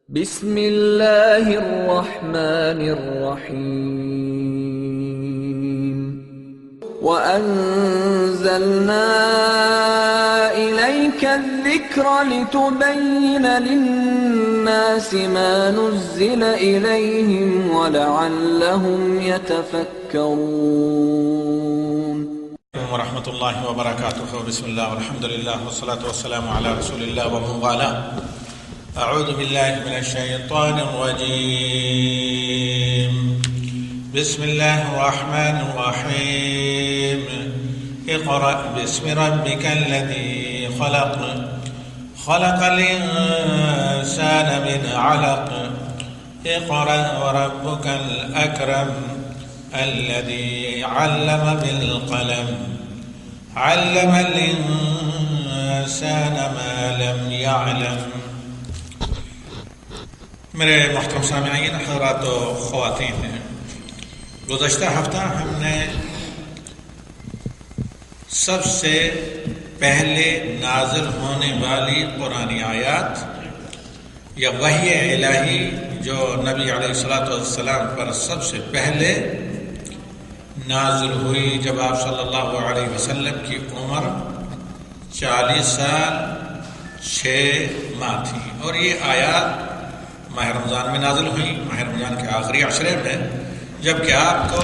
بسم اللہ الرحمن الرحیم وَأَنزَلْنَا إِلَيْكَ الذِّكْرَ لِتُبَيِّنَ لِلنَّاسِ مَا نُزِّلَ إِلَيْهِمْ وَلَعَلَّهُمْ يَتَفَكَّرُونَ ورحمۃ اللہ وبرکاتہ بسم اللہ والحمد للہ والصلاة والسلام علی رسول اللہ ومن والاه اعوذ باللہ من الشیطان الرجیم بسم اللہ الرحمن الرحیم اقرأ باسم ربک الذی خلق خلق الانسان من علق اقرأ وربک الاکرم الذي علم بالقلم علم الإنسان ما لم يعلم. میرے محترم سامعین حضرات و خواتین، گزشتہ ہفتہ ہم نے سب سے پہلے نازل ہونے والی قرآنی آیات یا وحی الہی جو نبی علیہ السلام پر سب سے پہلے نازل ہوئی جب آپ صلی اللہ علیہ وسلم کی عمر 40 سال 6 ماہ تھی، اور یہ آیات ماہ رمضان میں نازل ہوئی، ماہ رمضان کے آخری عشرے میں، جبکہ آپ کو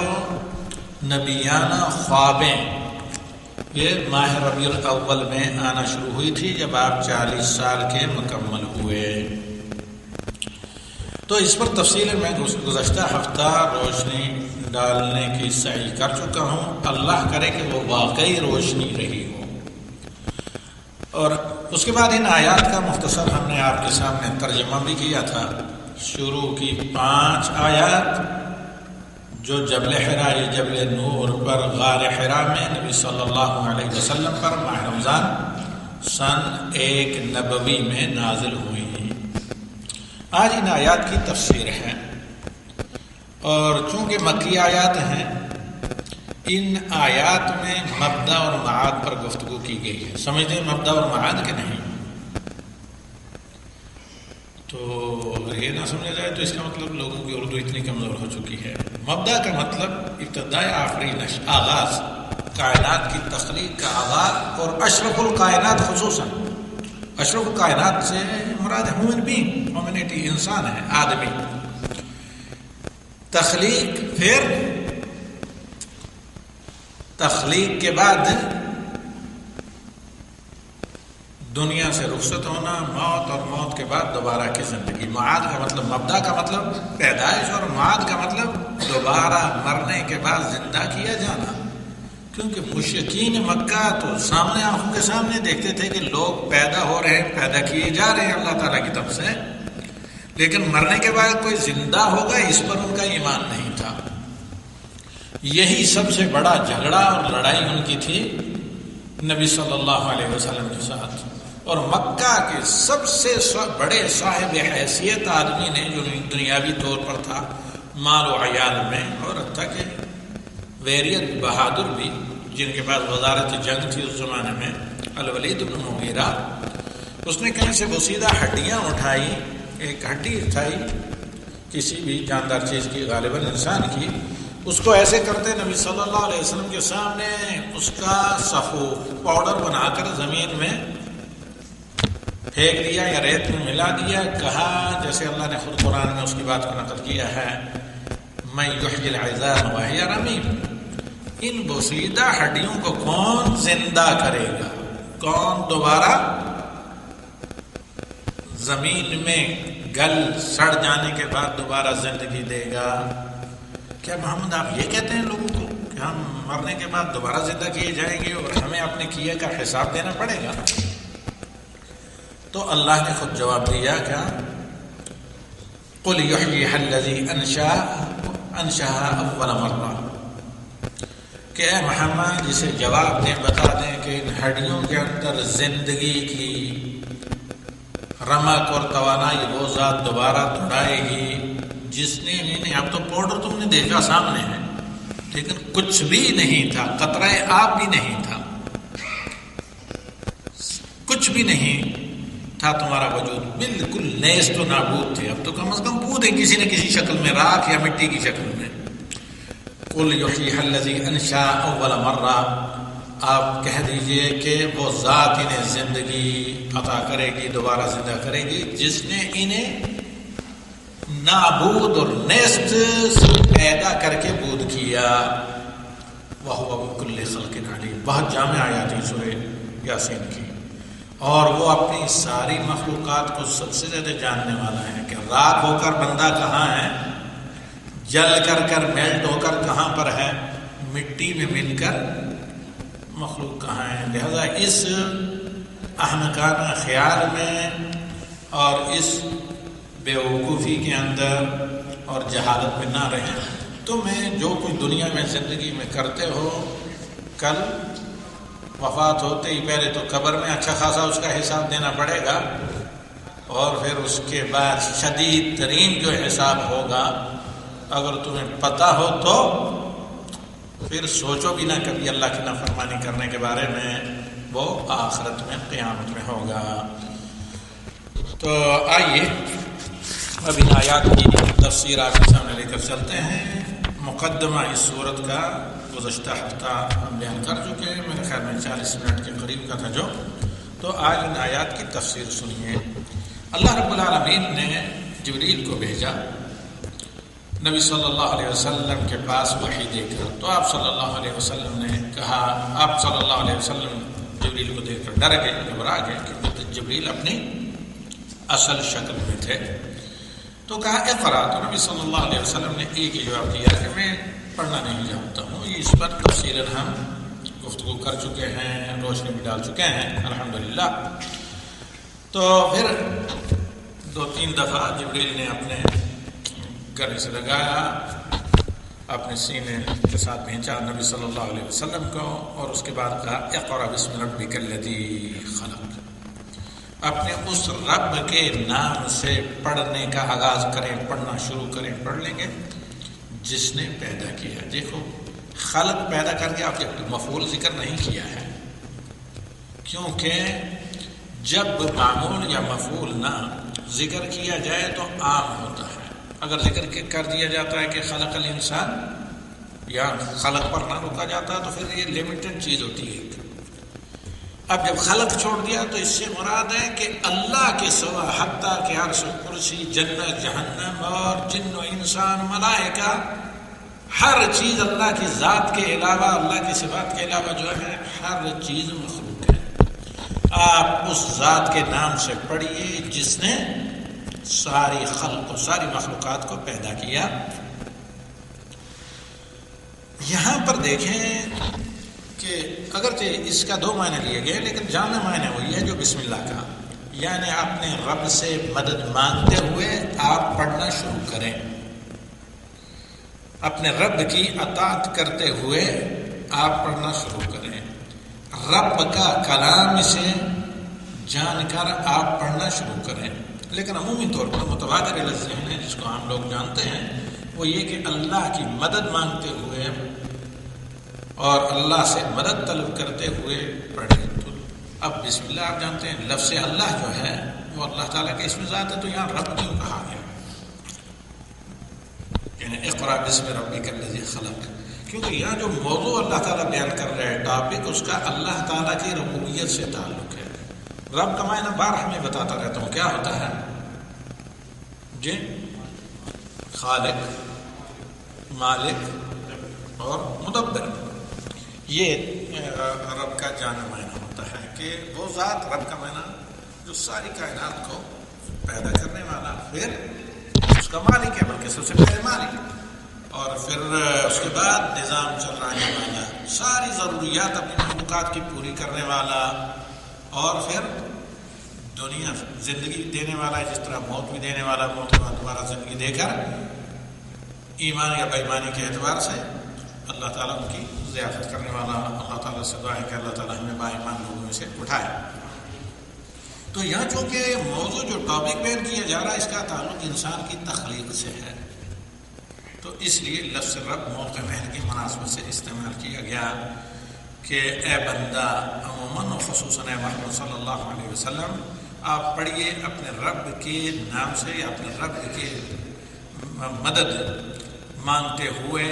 نبیانہ خوابیں یہ ماہ ربیع الاول میں آنا شروع ہوئی تھی جب آپ 40 سال کے مکمل ہوئے. تو اس پر تفصیل میں گزشتہ ہفتہ روشنی ڈالنے کی سعی کر چکا ہوں. اللہ کرے کہ وہ واقعی روشنی رہی ہو. اور اس کے بعد ان آیات کا مختصر ہم نے آپ کے سامنے ترجمہ بھی کیا تھا. شروع کی 5 آیات جو جبل حرا یا جبل نور پر غار حرا میں نبی صلی اللہ علیہ وسلم پر ماہ رمضان سن 1 نبوی میں نازل ہوئی. آج ان آیات کی تفسیر ہے، اور چونکہ مکی آیات ہیں ان آیات میں مبدا اور معاد پر گفتگو کی گئی ہے. سمجھتے ہیں مبدا اور معاد کے نہیں؟ تو اگر یہ نہ سمجھا جائے تو اس کا مطلب لوگوں کی اردو اتنی کمزور ہو چکی ہے. مبدا کا مطلب ابتداء آفرینش، آغاز، کائنات کی تخلیق کا آغاز، اور اشرف الکائنات خصوصاً. اشرف الکائنات سے مراد ہیومن بینگ، ہیومنٹی، انسان ہے، آدمی. تخلیق، پھر تخلیق کے بعد دنیا سے رخصت ہونا، موت، اور موت کے بعد دوبارہ کی زندگی. معاد کا مطلب، مبدا کا مطلب پیدائش، اور معاد کا مطلب دوبارہ مرنے کے بعد زندہ کیا جانا. کیونکہ مشرکین مکہ تو سامنے، آنکھوں کے سامنے دیکھتے تھے کہ لوگ پیدا ہو رہے ہیں، پیدا کیے جا رہے ہیں اللہ تعالیٰ کی طرف سے، لیکن مرنے کے بعد کوئی زندہ ہوگا اس پر ان کا ایمان نہیں تھا. یہی سب سے بڑا جھگڑا اور لڑائی ان کی تھی نبی صلی اللہ علیہ وسلم کے ساتھ. اور مکہ کے سب سے بڑے صاحب حیثیت آدمی نے، جو دنیاوی طور پر تھا، مال و عیال میں، اور حتیٰ کہ ویریت بہادر بھی، جن کے پاس وزارت جنگ تھی اس زمانے میں، الولید بن مغیرہ، اس نے کہیں سے بوسیدہ ہڈیاں اٹھائی، ایک ہڈی اٹھائی کسی بھی جاندار چیز کی، غالباً انسان کی، اس کو ایسے کرتے نبی صلی اللہ علیہ وسلم کے سامنے اس کا صفو پاؤڈر بنا کر زمین میں پھینک دیا یا ریت میں ملا دیا. کہا جیسے اللہ نے خود قرآن میں اس کی بات کو نقل کیا ہے، میں یحیی العظام وہی رمیم. ان بوسیدہ ہڈیوں کو کون زندہ کرے گا؟ کون دوبارہ زمین میں گل سڑ جانے کے بعد دوبارہ زندگی دے گا؟ کیا محمد آپ یہ کہتے ہیں لوگوں کو کہ ہم مرنے کے بعد دوبارہ زندہ کیے جائیں گے اور ہمیں اپنے کیے کا حساب دینا پڑے گا؟ تو اللہ نے خود جواب دیا، کیا قل یحییھا الذی انشأھا اول مرہ، کہ اے محمد جسے جواب دیں، بتا دیں کہ ان ہڈیوں کے اندر زندگی کی رمق اور توانائی وہ ذات دوبارہ دوڑائے گی جس نے انہیں، اب تو پاؤڈر تم نے دیکھا سامنے ہے، لیکن کچھ بھی نہیں تھا، قطرہ آب بھی نہیں تھا، کچھ بھی نہیں تھا تمہارا وجود بالکل نیست و نابود تھے، اب تو کم از کم بود ہے کسی نہ کسی شکل میں، راکھ یا مٹی کی شکل میں۔ قل یحییھا الذی انشأ اول مرہ، آپ کہہ دیجئے کہ وہ ذات انہیں زندگی عطا کرے گی، دوبارہ زندہ کرے گی، جس نے انہیں نابود اور نیست سے پیدا کر کے بود کیا۔ وَهُوَ بِكُلِّ خَلْقٍ عَلِيمٌ، بہت جامع آیات ہے سورہ یاسین کی، اور وہ اپنی ساری مخلوقات کو سب سے زیادہ جاننے والا ہے کہ راکھ ہو کر بندہ کہاں ہے، جل کر میلٹ ہو کر کہاں پر ہے، مٹی میں مل کر مخلوق کہاں ہے۔ لہذا اس احمقانہ خیال میں اور اس بے وقوفی کے اندر اور جہالت میں نہ رہیں۔ تمہیں جو کچھ دنیا میں زندگی میں کرتے ہو، کل وفات ہوتے ہی پہلے تو قبر میں اچھا خاصا اس کا حساب دینا پڑے گا، اور پھر اس کے بعد شدید ترین جو حساب ہوگا، اگر تمہیں پتہ ہو تو پھر سوچو بھی نہ کبھی اللہ کی نافرمانی کرنے کے بارے میں، وہ آخرت میں قیامت میں ہوگا۔ تو آئیے اب ان آیات کی تفسیر آپ کے سامنے لے کر چلتے ہیں۔ مقدمہ اس صورت کا گزشتہ ہفتہ ہم بیان کر چکے ہیں، میرے خیال میں 40 منٹ کے قریب کا تھا جو، تو آج ان آیات کی تفسیر سنیے۔ اللہ رب العالمین نے جبریل کو بھیجا نبی صلی اللہ علیہ وسلم کے پاس وحی دے کر، تو آپ صلی اللہ علیہ وسلم نے کہا، آپ صلی اللہ علیہ وسلم جبریل کو دیکھ کر ڈر گئے، گھبرا گئے، کیونکہ جبریل اپنی اصل شکل میں تھے۔ تو کہا اقرا، تو نبی صلی اللہ علیہ وسلم نے ایک ہی جواب دیا کہ میں پڑھنا نہیں جانتا ہوں۔ اس پر تفصیلاً ہم گفتگو کر چکے ہیں، روشنی بھی ڈال چکے ہیں الحمدللہ۔ تو پھر 2-3 دفعہ جبریل نے اپنے گلے سے لگایا، اپنے سینے کے ساتھ بھینچا نبی صلی اللہ علیہ وسلم کو، اور اس کے بعد کہا اقرا بسم ربک الذی خلق، اپنے اس رب کے نام سے پڑھنے کا آغاز کریں، پڑھنا شروع کریں، پڑھ لیں گے جس نے پیدا کیا۔ دیکھو خلق پیدا کر کے آپ نے مفعول ذکر نہیں کیا ہے، کیونکہ جب معمول یا مفعول نہ ذکر کیا جائے تو عام ہوتا ہے۔ اگر ذکر کر دیا جاتا ہے کہ خلق الانسان یا خلق پر نہ روکا جاتا تو پھر یہ لمیٹڈ چیز ہوتی ہے۔ اب جب خلق چھوڑ دیا تو اس سے مراد ہے کہ اللہ کے سوا حتیٰ کہ عرش و کرسی، جنت، جہنم اور جن و انسان، ملائکہ، ہر چیز اللہ کی ذات کے علاوہ، اللہ کی صفات کے علاوہ جو ہے ہر چیز مخلوق ہے۔ آپ اس ذات کے نام سے پڑھیے جس نے ساری خلق کو، ساری مخلوقات کو پیدا کیا۔ یہاں پر دیکھیں کہ اگرچہ اس کا 2 معنی لیے گئے، لیکن جامع معنی وہی ہے جو بسم اللہ کا، یعنی اپنے رب سے مدد مانگتے ہوئے آپ پڑھنا شروع کریں، اپنے رب کی اطاعت کرتے ہوئے آپ پڑھنا شروع کریں، رب کا کلام سے جان کر آپ پڑھنا شروع کریں۔ لیکن عمومی طور پر متبادر الذہن ہے، جس کو ہم لوگ جانتے ہیں، وہ یہ کہ اللہ کی مدد مانگتے ہوئے اور اللہ سے مدد طلب کرتے ہوئے پڑھیں۔ تو اب بسم اللہ آپ جانتے ہیں، لفظ اللہ جو ہے وہ اللہ تعالیٰ کے اسم ذات ہے، تو یہاں رب کیوں کہا گیا؟ یعنی اقرا بسم ربک الذی خلق، کیونکہ یہاں جو موضوع اللہ تعالیٰ بیان کر رہے ہیں، ٹاپک، اس کا اللہ تعالیٰ کی ربوبیت سے تعلق ہے۔ رب کا معنی بارہ میں بتاتا رہتا ہوں، کیا ہوتا ہے؟ جی، خالق، مالک اور مدبر۔ یہ رب کا جانا معنی ہوتا ہے کہ وہ ذات، رب کا معنی جو ساری کائنات کو پیدا کرنے والا، پھر اس کا مالک ہے، بلکہ سب سے پہلے مالک، اور پھر اس کے بعد نظام چلانے والا، ساری ضروریات اپنی مخلوقات کی پوری کرنے والا، اور پھر دنیا زندگی دینے والا ہے، جس طرح موت بھی دینے والا، موت کے بعد دوبارہ زندگی دے کر ایمان یا بے ایمانی کے اعتبار سے اللہ تعالیٰ ان کی ضیافت کرنے والا۔ اللہ تعالیٰ سے دعا ہے کہ اللہ تعالیٰ ہمیں با ایمان لوگوں میں سے اٹھائے۔ تو یہاں چونکہ موضوع جو ٹاپک بیان کیا جا رہا ہے، اس کا تعلق انسان کی تخلیق سے ہے، تو اس لیے لفظ رب موقع مہر کی مناسبت سے استعمال کیا گیا کہ اے بندہ، عموماً و خصوصاً اے محمد صلی اللہ علیہ وسلم، آپ پڑھیے اپنے رب کے نام سے یا اپنے رب کے مدد مانگتے ہوئے،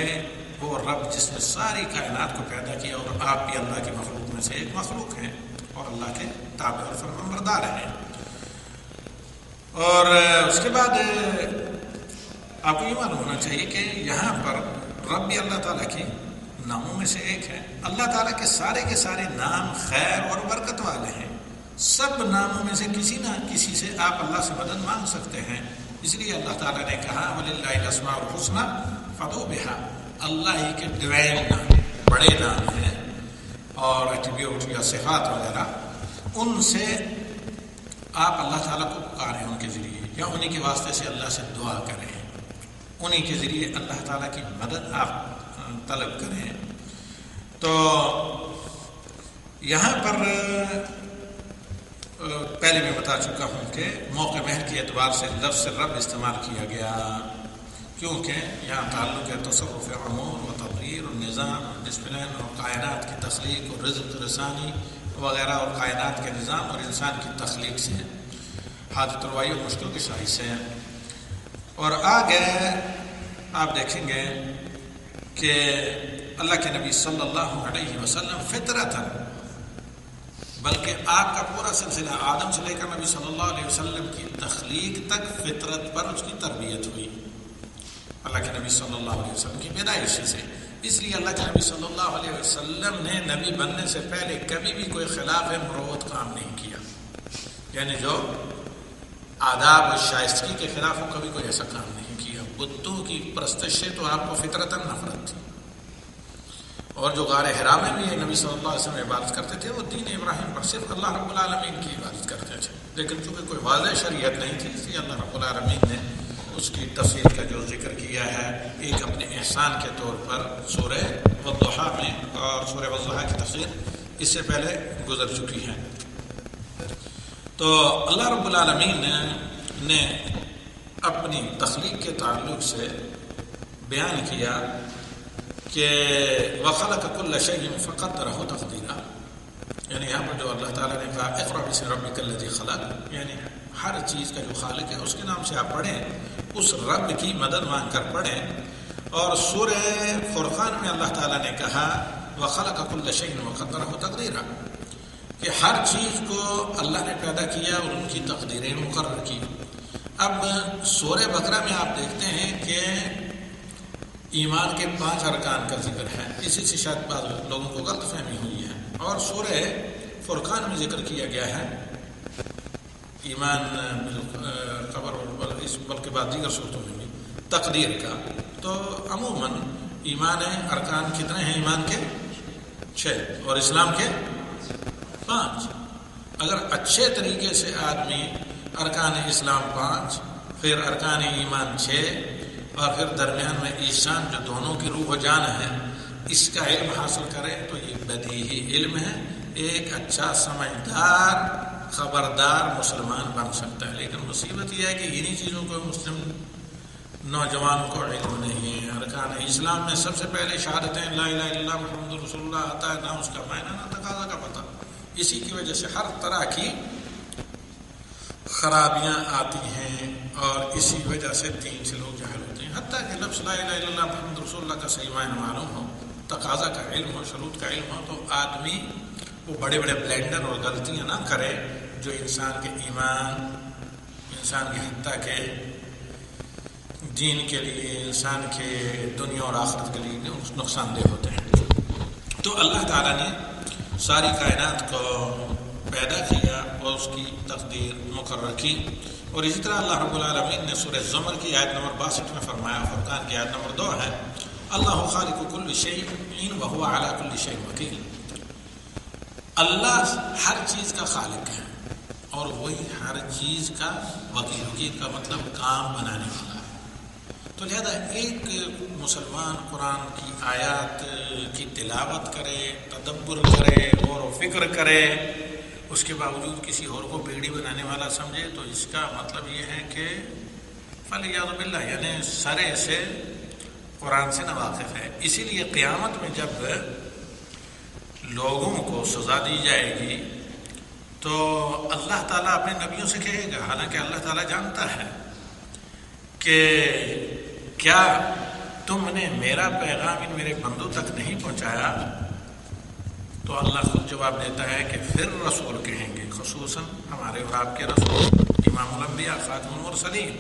وہ رب جس نے ساری کائنات کو پیدا کیا، اور آپ بھی اللہ کی مخلوق میں سے ایک مخلوق ہیں اور اللہ کے تابع اور فرمانبردار ہیں۔ اور اس کے بعد آپ کو یہ معلوم ہونا چاہیے کہ یہاں پر رب بھی اللہ تعالیٰ کے ناموں میں سے ایک ہے۔ اللہ تعالیٰ کے سارے نام خیر اور برکت والے ہیں۔ سب ناموں میں سے کسی نہ کسی سے آپ اللہ سے مدد مانگ سکتے ہیں۔ اس لیے اللہ تعالیٰ نے کہا وَلِلَّهِ الْأَسْمَاءُ الْحُسْنَىٰ فَادْعُوهُ بِهَا، اللہ ہی کے ڈیوائن نام، بڑے نام ہیں اور ایٹریبیوٹ یا صفات وغیرہ، ان سے آپ اللہ تعالیٰ کو پکاریں ان کے ذریعے، یا انہی کے واسطے سے اللہ سے دعا کریں، انہی کے ذریعے اللہ تعالیٰ کی مدد آپ طلب کریں۔ تو یہاں پر پہلے میں بتا چکا ہوں کہ موقع مہر کے اعتبار سے لفظ رب استعمال کیا گیا، کیونکہ یہاں تعلق ہے تصرف امور و تدبیر اور نظام اور ڈسپلن اور کائنات کی تخلیق اور رزق رسانی وغیرہ، اور کائنات کے نظام اور انسان کی تخلیق سے، حاجت روائی اور مشکل کشائی سے۔ اور آگے آپ دیکھیں گے کہ اللہ کے نبی صلی اللہ علیہ وسلم فطرتاً، بلکہ آپ کا پورا سلسلہ آدم سے لے کر نبی صلی اللہ علیہ وسلم کی تخلیق تک فطرت پر اس کی تربیت ہوئی، اللہ کے نبی صلی اللہ علیہ وسلم کی پیدائشی سے۔ اس لیے اللہ کے نبی صلی اللہ علیہ وسلم نے نبی بننے سے پہلے کبھی بھی کوئی خلاف مروت کام نہیں کیا، یعنی جو آداب و شائستگی کے خلاف ہو، کبھی کوئی ایسا کام نہیں کیا۔ بتوں کی پرستش سے تو آپ کو فطرتاً نفرت تھی، اور جو غار حرا میں بھی نبی صلی اللہ علیہ وسلم عبادت کرتے تھے، وہ دین ابراہیم پر صرف اللہ رب العالمین کی عبادت کرتے تھے، لیکن چونکہ کوئی واضح شریعت نہیں تھی، اس لیے اللہ رب العالمین نے اس کی تفصیل کا جو ذکر کیا ہے ایک اپنے احسان کے طور پر سورہ والضحیٰ میں، اور سورہ والضحیٰ کی تفصیل اس سے پہلے گزر چکی ہے۔ تو اللہ رب العالمین نے اپنی تخلیق کے تعلق سے بیان کیا کہ وَخَلَقَ كُلَّ شَيْءٍ فَقَدَّرَهُ تَقْدِيرًا، یعنی یہاں پر جو اللہ تعالیٰ نے کہا اقرأ بِاسْمِ رَبِّكَ الَّذِي خَلَقَ، یعنی ہر چیز کا جو خالق ہے اس کے نام سے آپ پڑھیں، اس رب کی مدد مانگ کر پڑھیں۔ اور سورہ فرقان میں اللہ تعالیٰ نے کہا وَخَلَقَ كُلَّ شَيْءٍ وَقَدَّرَهُ تَقْدِيرًا، کہ ہر چیز کو اللہ نے پیدا کیا اور ان کی تقدیریں مقرر کی۔ اب سورہ بقرہ میں آپ دیکھتے ہیں کہ ایمان کے 5 ارکان کا ذکر ہے، اسی سے شاید بعض لوگوں کو غلط فہمی ہوئی ہے، اور سورہ فرقان میں ذکر کیا گیا ہے ایمان قبر، بلکہ بعد دیگر صورتوں میں بھی تقدیر کا۔ تو عموماً ایمان ارکان کتنے ہیں؟ ایمان کے 6 اور اسلام کے 5۔ اگر اچھے طریقے سے آدمی ارکان اسلام 5، پھر ارکان ایمان 6، اور پھر درمیان میں ایشان جو دونوں کی روح و جان ہے، اس کا علم حاصل کرے تو یہ بدیہی علم ہے، ایک اچھا سمجھدار خبردار مسلمان بن سکتا ہے۔ لیکن مصیبت یہ ہے کہ انہی چیزوں کو مسلم نوجوان کو علم نہیں ہے۔ ارکان اسلام میں سب سے پہلے شہادتیں لا الہ الا اللہ محمد رسول اللہ آتا ہے، نہ اس کا معنی نہ تقاضا کا پتہ۔ اسی کی وجہ سے ہر طرح کی خرابیاں آتی ہیں، اور اسی وجہ سے دین سے لوگ جاہل ہوتے ہیں۔ حتیٰ کہ لفظ لا الہ الا اللہ محمد رسول اللہ کا صحیح معنی معلوم ہو، تقاضا کا علم ہو، شروط کا علم ہو، تو آدمی وہ بڑے بڑے بلینڈر اور غلطیاں نہ کرے جو انسان کے ایمان، انسان کے حتیٰ کے دین کے لیے، انسان کے دنیا اور آخرت کے لیے نقصان دہ ہوتے ہیں۔ تو اللہ تعالیٰ نے ساری کائنات کو پیدا کیا اور اس کی تقدیر مقرر کی، اور اسی طرح اللہ رب العالمین نے سورہ زمر کی آیت نمبر 62 میں فرمایا، فرقان کی آیت نمبر 2 ہے اللہ خالق کل شیء وہو علی کل شیء وکیل، اللہ ہر چیز کا خالق ہے اور وہی ہر چیز کا وکیل۔ وکیل کا مطلب کام بنانے والا ہے۔ تو لہذا ایک مسلمان قرآن کی آیات کی تلاوت کرے، تدبر کرے، غور و فکر کرے، اس کے باوجود کسی اور کو بیڑی بنانے والا سمجھے، تو اس کا مطلب یہ ہے کہ فَلِيَعُوذُ بِاللَّهِ، یعنی سرے سے قرآن سے ناواقف ہے۔ اسی لیے قیامت میں جب لوگوں کو سزا دی جائے گی تو اللہ تعالیٰ اپنے نبیوں سے کہے گا، حالانکہ اللہ تعالیٰ جانتا ہے کہ کیا تم نے میرا پیغام ان میرے بندوں تک نہیں پہنچایا؟ تو اللہ خود جواب دیتا ہے کہ پھر رسول کہیں گے، خصوصاً ہمارے اور آپ کے رسول امام الانبیاء خاتم المرسلین،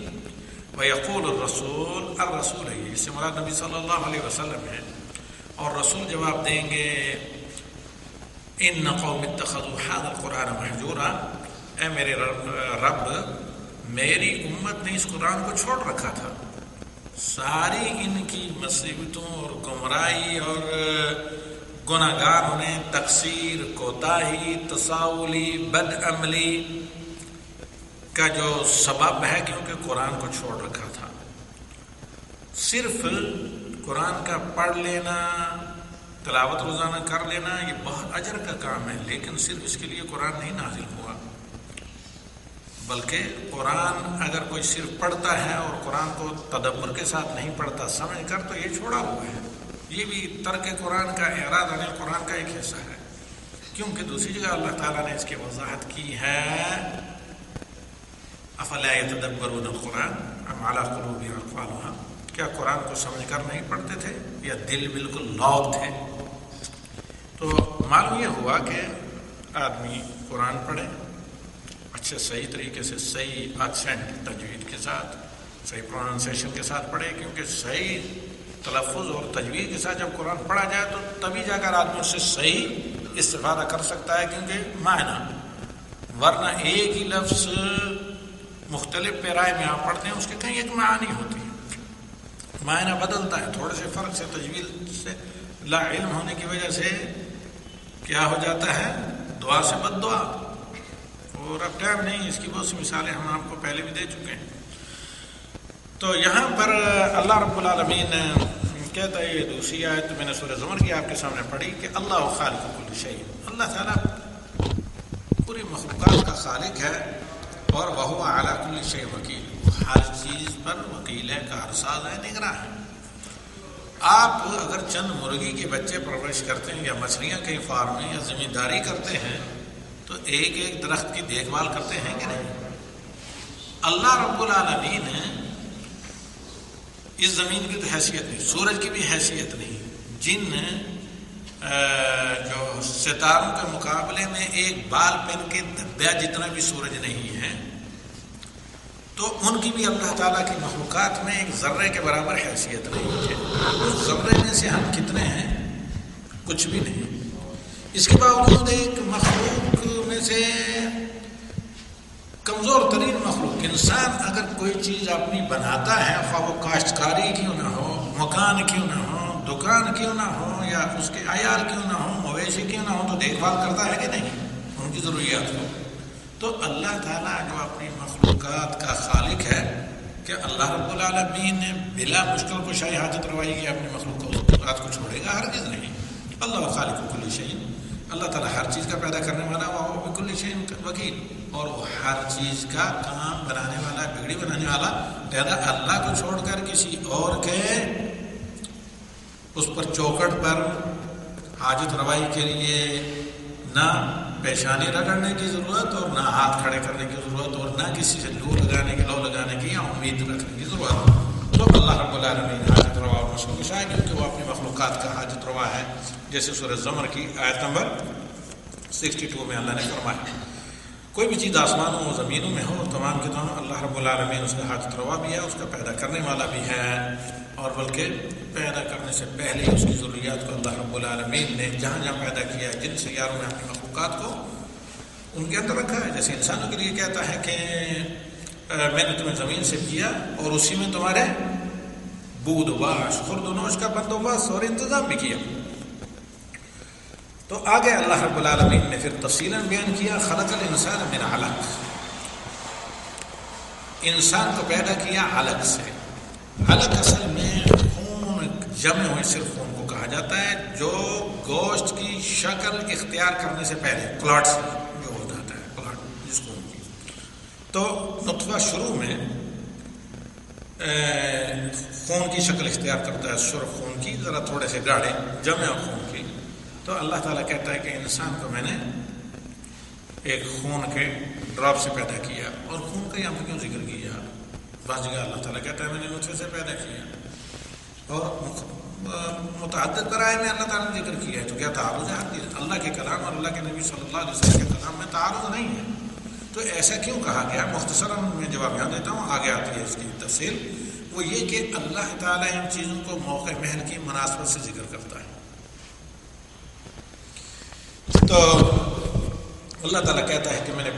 وَيَقُولُ الرَّسُولُ الرسول ہے، اس سے مراد نبی صلی اللہ علیہ وسلم ہے، اور رسول جواب دیں گے إِنَّ قَوْمِ اتَّخَذُوا هَذَا الْقُرْآنَ مَهْجُورًا، اے میرے رب، میری امت نے اس قرآن کو چھوڑ رکھا تھا، ساری ان کی مصیبتوں اور گمراہی اور گناہگاروں نے تقصیر، کوتاہی، تساہلی، بد عملی کا جو سبب ہے کیونکہ قرآن کو چھوڑ رکھا تھا۔ صرف قرآن کا پڑھ لینا، تلاوت روزانہ کر لینا یہ بہت اجر کا کام ہے، لیکن صرف اس کے لیے قرآن نہیں نازل ہوا، بلکہ قرآن اگر کوئی صرف پڑھتا ہے اور قرآن کو تدبر کے ساتھ نہیں پڑھتا سمجھ کر، تو یہ چھوڑا ہوا ہے، یہ بھی ترک قرآن کا، اعراض عن قرآن کا ایک حصہ ہے، کیونکہ دوسری جگہ اللہ تعالیٰ نے اس کی وضاحت کی ہے، افلا یتدبرون القرآن ام علی قلوب اقفالها، کیا قرآن کو سمجھ کر نہیں پڑھتے تھے یا دل بالکل لوگ تھے؟ تو معلوم یہ ہوا کہ آدمی قرآن پڑھے، اچھے صحیح طریقے سے، صحیح ایکسنٹ تجوید کے ساتھ، صحیح پروننسیشن کے ساتھ پڑھے، کیونکہ صحیح تلفظ اور تجوید کے ساتھ جب قرآن پڑھا جائے تو تبھی جا کر آدمی اس سے صحیح استفادہ کر سکتا ہے، کیونکہ معنی، ورنہ ایک ہی لفظ مختلف پیرائے میں آپ پڑھتے ہیں، اس کے کہیں ایک معنی ہوتی ہے، معنی بدلتا ہے، تھوڑے سے فرق سے تجوید سے لا علم ہونے کی وجہ سے کیا ہو جاتا ہے، دعا سے بد دعا، اور اب ٹائم نہیں، اس کی بہت سی مثالیں ہم آپ کو پہلے بھی دے چکے ہیں۔ تو یہاں پر اللہ رب العالمین کہتا ہے، یہ دوسری آیت میں نے سورہ زمر کی آپ کے سامنے پڑھی کہ اللہ خالق کل شیء، اللہ تعالیٰ پوری مخلوقات کا خالق ہے، اور وہو علی کل شیء وکیل، ہر چیز پر وکیل ہے، کارساز ہے، نگراں ہے۔ آپ اگر چند مرغی کے بچے پرورش کرتے ہیں یا مچھلیاں کہیں فارم میں یا زمینداری کرتے ہیں تو ایک ایک درخت کی دیکھ بھال کرتے ہیں کہ نہیں؟ اللہ رب العالمین اس زمین کی تو حیثیت نہیں، سورج کی بھی حیثیت نہیں، جن جو ستاروں کے مقابلے میں ایک بال پن کے دبیا جتنا بھی سورج نہیں ہے، تو ان کی بھی اللہ تعالیٰ کی مخلوقات میں ایک ذرے کے برابر حیثیت نہیں ہے۔ اس ذرے میں سے ہم کتنے ہیں؟ کچھ بھی نہیں۔ اس کے باوجود ایک مخلوق میں سے کمزور ترین مخلوق انسان اگر کوئی چیز اپنی بناتا ہے، خواہ وہ کاشتکاری کیوں نہ ہو، مکان کیوں نہ ہو، دکان کیوں نہ ہو، یا اس کے عیال کیوں نہ ہو، مویشی کیوں نہ ہو، تو دیکھ بھال کرتا ہے کہ نہیں ان کی ضروریات کو؟ تو اللہ تعالیٰ جو اپنی مخلوقات کا خالق ہے، کہ اللہ رب العالمین نے بلا مشکل کو شاہی حاجت روائی کی اپنی مخلوقات کو چھوڑے گا؟ ہرگز نہیں۔ اللہ خالق کل شیء، اللہ تعالیٰ ہر چیز کا پیدا کرنے والا، وہ بکل شیء وکیل، اور وہ ہر چیز کا کام بنانے والا، بگڑی بنانے والا، لہذا اللہ کو چھوڑ کر کسی اور کے اس پر چوکٹ پر حاجت روائی کے لیے نہ پیشانی رگڑنے کی ضرورت اور نہ ہاتھ کھڑے کرنے کی ضرورت، اور نہ کسی سے لو لگانے کی یا امید رکھنے کی ضرورت۔ تو اللہ رب العالمین حاجت روا اور مشکل کشا ہے، کیونکہ وہ اپنی مخلوقات کا حاجت روا ہے، جیسے سورہ زمر کی آیت نمبر 62 میں اللہ نے فرمایا۔ کوئی بھی چیز آسمانوں و زمینوں میں ہو، تمام کے تمام اللہ رب العالمین اس کا حاجت روا بھی ہے، اس کا پیدا کرنے والا بھی ہے، اور بلکہ پیدا کرنے سے پہلے اس کی ضروریات کو اللہ رب العالمین نے جہاں جہاں پیدا کیا ہے، جن سیاروں میں اپنی مخلوقات کو ان کے اندر رکھا ہے۔ جیسے انسانوں کے لیے کہتا ہے کہ میں نے تمہیں زمین سے کیا اور اسی میں تمہارے بود و باش، خورد و نوش کا بندوبست اور انتظام بھی کیا۔ تو آگے اللہ رب العالمین نے پھر تفصیلاً بیان کیا، خلق الانسان من علق، انسان کو پیدا کیا علق سے۔ علق اصل میں خون، جمع ہوئے صرف خون کو کہا جاتا ہے، جو گوشت کی شکل اختیار کرنے سے پہلے کلاٹ سے جو ہو جاتا ہے، کلاٹ جس خون کی۔ تو نطفہ شروع میں خون کی شکل اختیار کرتا ہے، سرخ خون کی، ذرا تھوڑے سے گاڑھے جمع خون کی۔ تو اللہ تعالیٰ کہتا ہے کہ انسان کو میں نے ایک خون کے ڈراپ سے پیدا کیا. اور خون کا یہاں پہ کیوں ذکر کیا؟ بعض جگہ اللہ تعالیٰ کہتا ہے میں نے نطفے سے پیدا کیا، اور متعدد برائے میں اللہ تعالیٰ نے ذکر کیا ہے. تو کیا تعارض ہے؟ اللہ کے کلام اور اللہ کے نبی صلی اللہ علیہ وسلم کے کلام میں تعارض نہیں ہے. تو ایسا کیوں کہا گیا؟ مختصراً میں جواب یہاں دیتا ہوں، آگے آتی ہے اس کی تفصیل. وہ یہ کہ اللہ تعالیٰ ان چیزوں کو موقع محل کی مناسبت سے ذکر کرتا ہے. تو اللہ تعالیٰ کہتا ہے کہ میں نے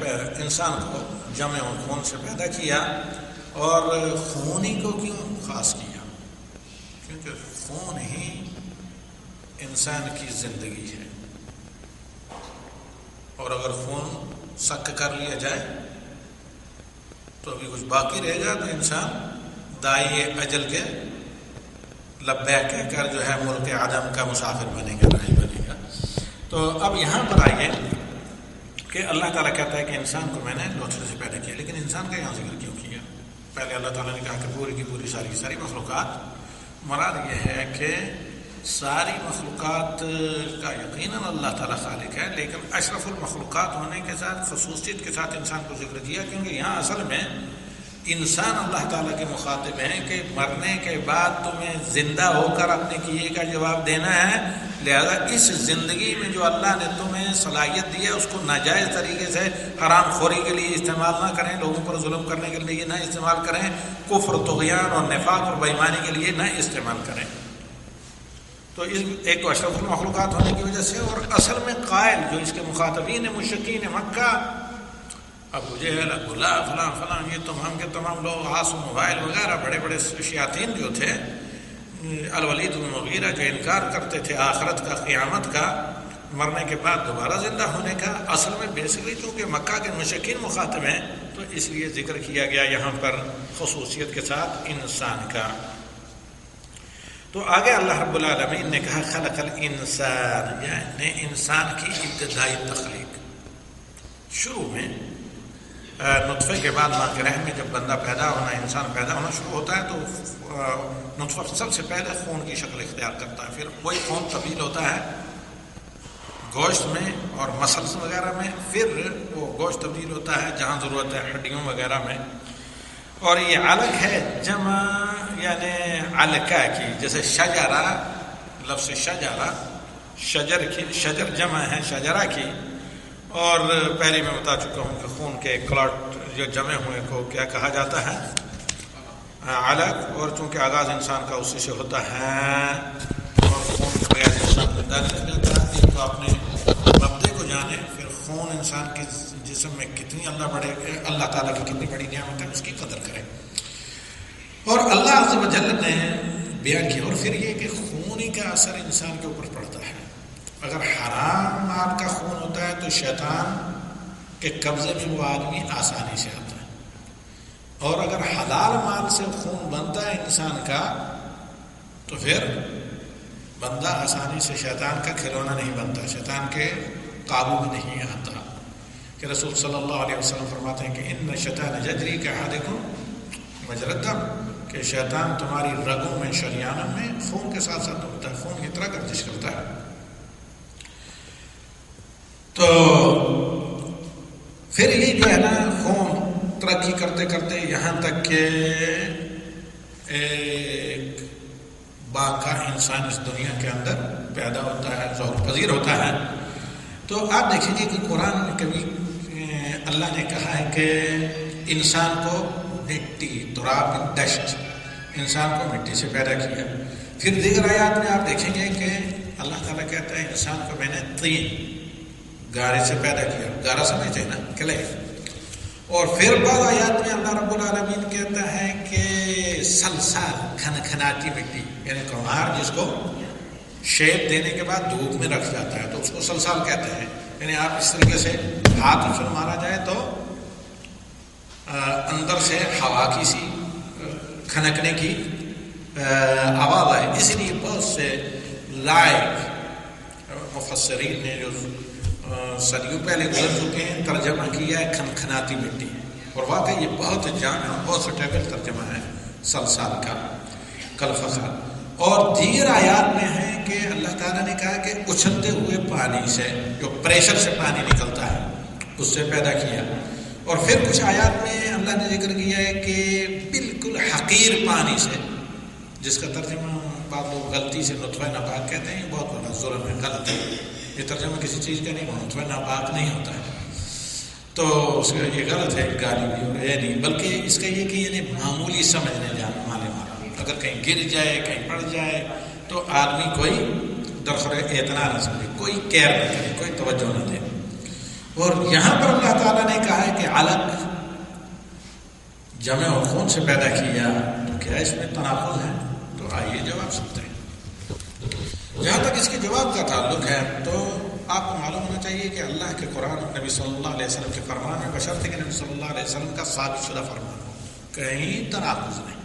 انسان کو جمع اور خون سے پیدا کیا. اور خون ہی کو کیوں خاص کیا؟ کیونکہ خون ہی انسان کی زندگی ہے، اور اگر خون سک کر لیا جائے تو ابھی کچھ باقی رہے گا، تو انسان دائی اجل کے لبیک کہہ کر جو ہے ملک عدم کا مسافر بنے گا، نہیں بنے گا. تو اب یہاں پر آئیے کہ اللہ تعالیٰ کہتا ہے کہ انسان کو میں نے نطفے سے پیدا کیا. لیکن انسان کا یہاں ذکر کیوں کیا؟ پہلے اللہ تعالیٰ نے کہا کہ پوری کی پوری ساری کی ساری مخلوقات. مراد یہ ہے کہ ساری مخلوقات کا یقیناً اللہ تعالیٰ خالق ہے، لیکن اشرف المخلوقات ہونے کے ساتھ خصوصیت کے ساتھ انسان کو ذکر کیا، کیونکہ یہاں اصل میں انسان اللہ تعالیٰ کے مخاطب ہیں کہ مرنے کے بعد تمہیں زندہ ہو کر اپنے کیے کا جواب دینا ہے. لہذا اس زندگی میں جو اللہ نے تمہیں صلاحیت دی ہے اس کو ناجائز طریقے سے حرام خوری کے لیے استعمال نہ کریں، لوگوں پر ظلم کرنے کے لیے نہ استعمال کریں، کفر طغیان اور نفاق اور بےایمانی کے لیے نہ استعمال کریں. تو ایک تو اشرف المخلوقات ہونے کی وجہ سے، اور اصل میں قائل جو اس کے مخاطبین مشرکین مکہ، ابو جہل، ابو لہب، فلاں فلاں، یہ تمام کے تمام لوگ، عاصم موبائل وغیرہ بڑے بڑے شیاطین جو تھے، الولید بن مغیرہ، جو انکار کرتے تھے آخرت کا، قیامت کا، مرنے کے بعد دوبارہ زندہ ہونے کا. اصل میں بیسکلی چونکہ مکہ کے مشرکین مخاطب ہیں تو اس لیے ذکر کیا گیا یہاں پر خصوصیت کے ساتھ انسان کا. تو آگے اللہ رب العالمین نے کہا خلق الانسان، یعنی انسان کی ابتدائی تخلیق. شروع میں نطفے کے بعد ماں کے رحم میں جب بندہ پیدا ہونا، انسان پیدا ہونا شروع ہوتا ہے تو نطفہ سب سے پہلے خون کی شکل اختیار کرتا ہے. پھر وہی خون تبدیل ہوتا ہے گوشت میں اور مسلس وغیرہ میں، پھر وہ گوشت تبدیل ہوتا ہے جہاں ضرورت ہے ہڈیوں وغیرہ میں. اور یہ علق ہے جمع یعنی علقہ کی، جیسے شجرہ، لفظ شجرہ، شجر کی، شجر جمع ہے شجرہ کی. اور پہلے میں بتا چکا ہوں کہ خون کے کلاٹ جو جمع ہوئے کو کیا کہا جاتا ہے؟ علق. اور چونکہ آغاز انسان کا اسی سے ہوتا ہے اور خون کے بغیر انسان زندہ نہیں رہتا ہے، تو اپنے مبدے کو جانے، پھر خون انسان کے جسم میں کتنی اللہ تعالیٰ کی کتنی بڑی نعمت ہے اس کی قدر کرے. اور اللہ عز و جل نے بیان کیا. اور پھر یہ کہ خون ہی کا اثر انسان کے اوپر پڑتا ہے. اگر حرام مال کا خون ہوتا ہے تو شیطان کے قبضے میں وہ آدمی آسانی سے آتا ہے، اور اگر حلال مال سے خون بنتا ہے انسان کا تو پھر بندہ آسانی سے شیطان کا کھلونا نہیں بنتا، شیطان کے قابو میں نہیں آتا. کہ رسول صلی اللہ علیہ وسلم فرماتے ہیں کہ ان الشیطان یجری کاحدکم مجری الدم، کہ شیطان تمہاری رگوں میں، شریانوں میں خون کے ساتھ ساتھ ہوتا ہے، خون کی طرح گردش کرتا ہے. تو پھر یہ جو ہے نا خون ترقی کرتے کرتے یہاں تک کہ ایک باقا انسان اس دنیا کے اندر پیدا ہوتا ہے، ظہور پذیر ہوتا ہے. تو آپ دیکھیں گے کہ قرآن میں کبھی اللہ نے کہا ہے کہ انسان کو مٹی، تراب، ڈسٹ، انسان کو مٹی سے پیدا کیا. پھر دیگر آیات میں آپ دیکھیں گے کہ اللہ تعالیٰ کہتا ہے انسان کو میں نے طین، گارے سے پیدا کیا. گارا سمجھتے ہیں نا، کلے. اور پھر بعض آیات میں اللہ رب العالمین کہتا ہے کہ سلسال، کھنکھناتی مٹی، یعنی کمہار جس کو شیپ دینے کے بعد دھوپ میں رکھ جاتا ہے تو اس کو سلسال کہتے ہیں. یعنی آپ اس طریقے سے ہاتھ اس میں مارا جائے تو اندر سے ہوا کی سی کھنکنے کی آواز آئے. اس لیے بہت سے لائق مفسرین نے جو صدیوں پہلے گزر چکے ہیں ترجمہ کیا ہے کھنکھناتی مٹی. اور واقعی یہ بہت جامع اور بہت سٹیبل ترجمہ ہے سلسال کا، کلفخا. اور دیگر آیات میں ہے کہ اللہ تعالیٰ نے کہا کہ اچھلتے ہوئے پانی سے، جو پریشر سے پانی نکلتا ہے، اس سے پیدا کیا. اور پھر کچھ آیات میں اللہ نے ذکر کیا ہے کہ بالکل حقیر پانی سے، جس کا ترجمہ بعض لوگ غلطی سے نطفہ ناپاک کہتے ہیں، یہ بہت بڑا ظلم ہے، غلط ہے. یہ ترجمہ کسی چیز کا نہیں، نطفہ ناپاک نہیں ہوتا ہے، تو اس کا یہ غلط ہے، گالی بھی اور یہ نہیں، بلکہ اس کا یہ کہ یعنی معمولی سمجھنے جانے والے والا، اگر کہیں گر جائے کہیں پڑ جائے تو آدمی کوئی درخور اعتنا نہ سمجھے، کوئی کیئر نہ کرے، کوئی توجہ نہ دے. اور یہاں پر اللہ تعالیٰ نے کہا ہے کہ علق جمع اور خون سے پیدا کیا، تو کیا اس میں تناقض ہے؟ تو آئیے جواب سنتے ہیں. جہاں تک اس کے جواب کا تعلق ہے تو آپ کو معلوم ہونا چاہیے کہ اللہ کے قرآن نبی صلی اللہ علیہ وسلم کے فرمان میں بشرط کہ نبی صلی اللہ علیہ وسلم کا ثابت شدہ فرمان ہو، کہیں تناقض نہیں.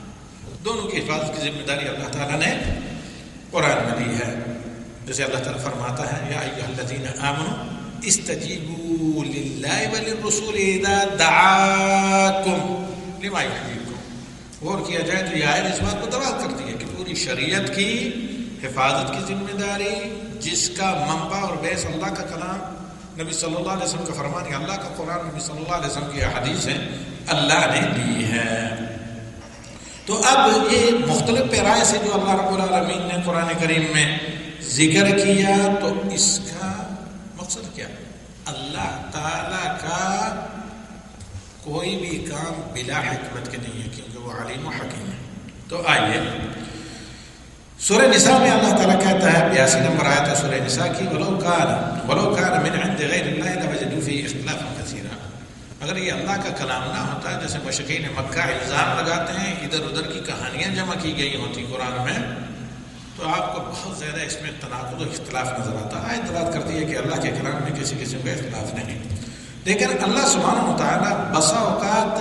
دونوں کی حفاظت کی ذمہ داری اللہ تعالیٰ نے قرآن میں دی ہے. جیسے اللہ تعالیٰ فرماتا ہے یا ایھا الذین آمنوا استجیبوا للہ وللرسول اذا دعاکم لما یحییکم. غور کیا جائے تو یہ آیت اس بات کو دعویٰ کرتی ہے کہ پوری شریعت کی حفاظت کی ذمہ داری، جس کا منبع اور بیس اللہ کا کلام نبی صلی اللہ علیہ وسلم کا فرمان ہے، اللہ کا قرآن نبی صلی اللہ علیہ وسلم کی حدیث ہے، اللہ نے دی ہے. تو اب یہ مختلف پیرائے سے جو اللہ رب العالمین نے قرآن کریم میں ذکر کیا، تو اس کا مقصد کیا؟ اللہ تعالی کا کوئی بھی کام بلا حکمت کے نہیں ہے، کیونکہ وہ علیم و حکیم ہے. تو آئیے سورہ نساء میں اللہ تعالیٰ کہتا ہے، 82 نمبر آیت ہے سورہ نساء کی، وَلَوْ كَانَ مِنْ عِنْدِ غَيْرِ اللَّهِ لَوَجَدُوا فِيهِ اخْتِلَافًا كَثِيرًا. اگر یہ اللہ کا کلام نہ ہوتا، جیسے مشرکین مکہ الزام لگاتے ہیں ادھر ادھر کی کہانیاں جمع کی گئی ہوتی قرآن میں، تو آپ کو بہت زیادہ اس میں تناقض و اختلاف نظر آتا ہے. دلالت کرتی ہے کہ اللہ کے کلام میں کسی قسم کا اختلاف نہیں. لیکن اللہ سبحانہ و تعالیٰ بسا اوقات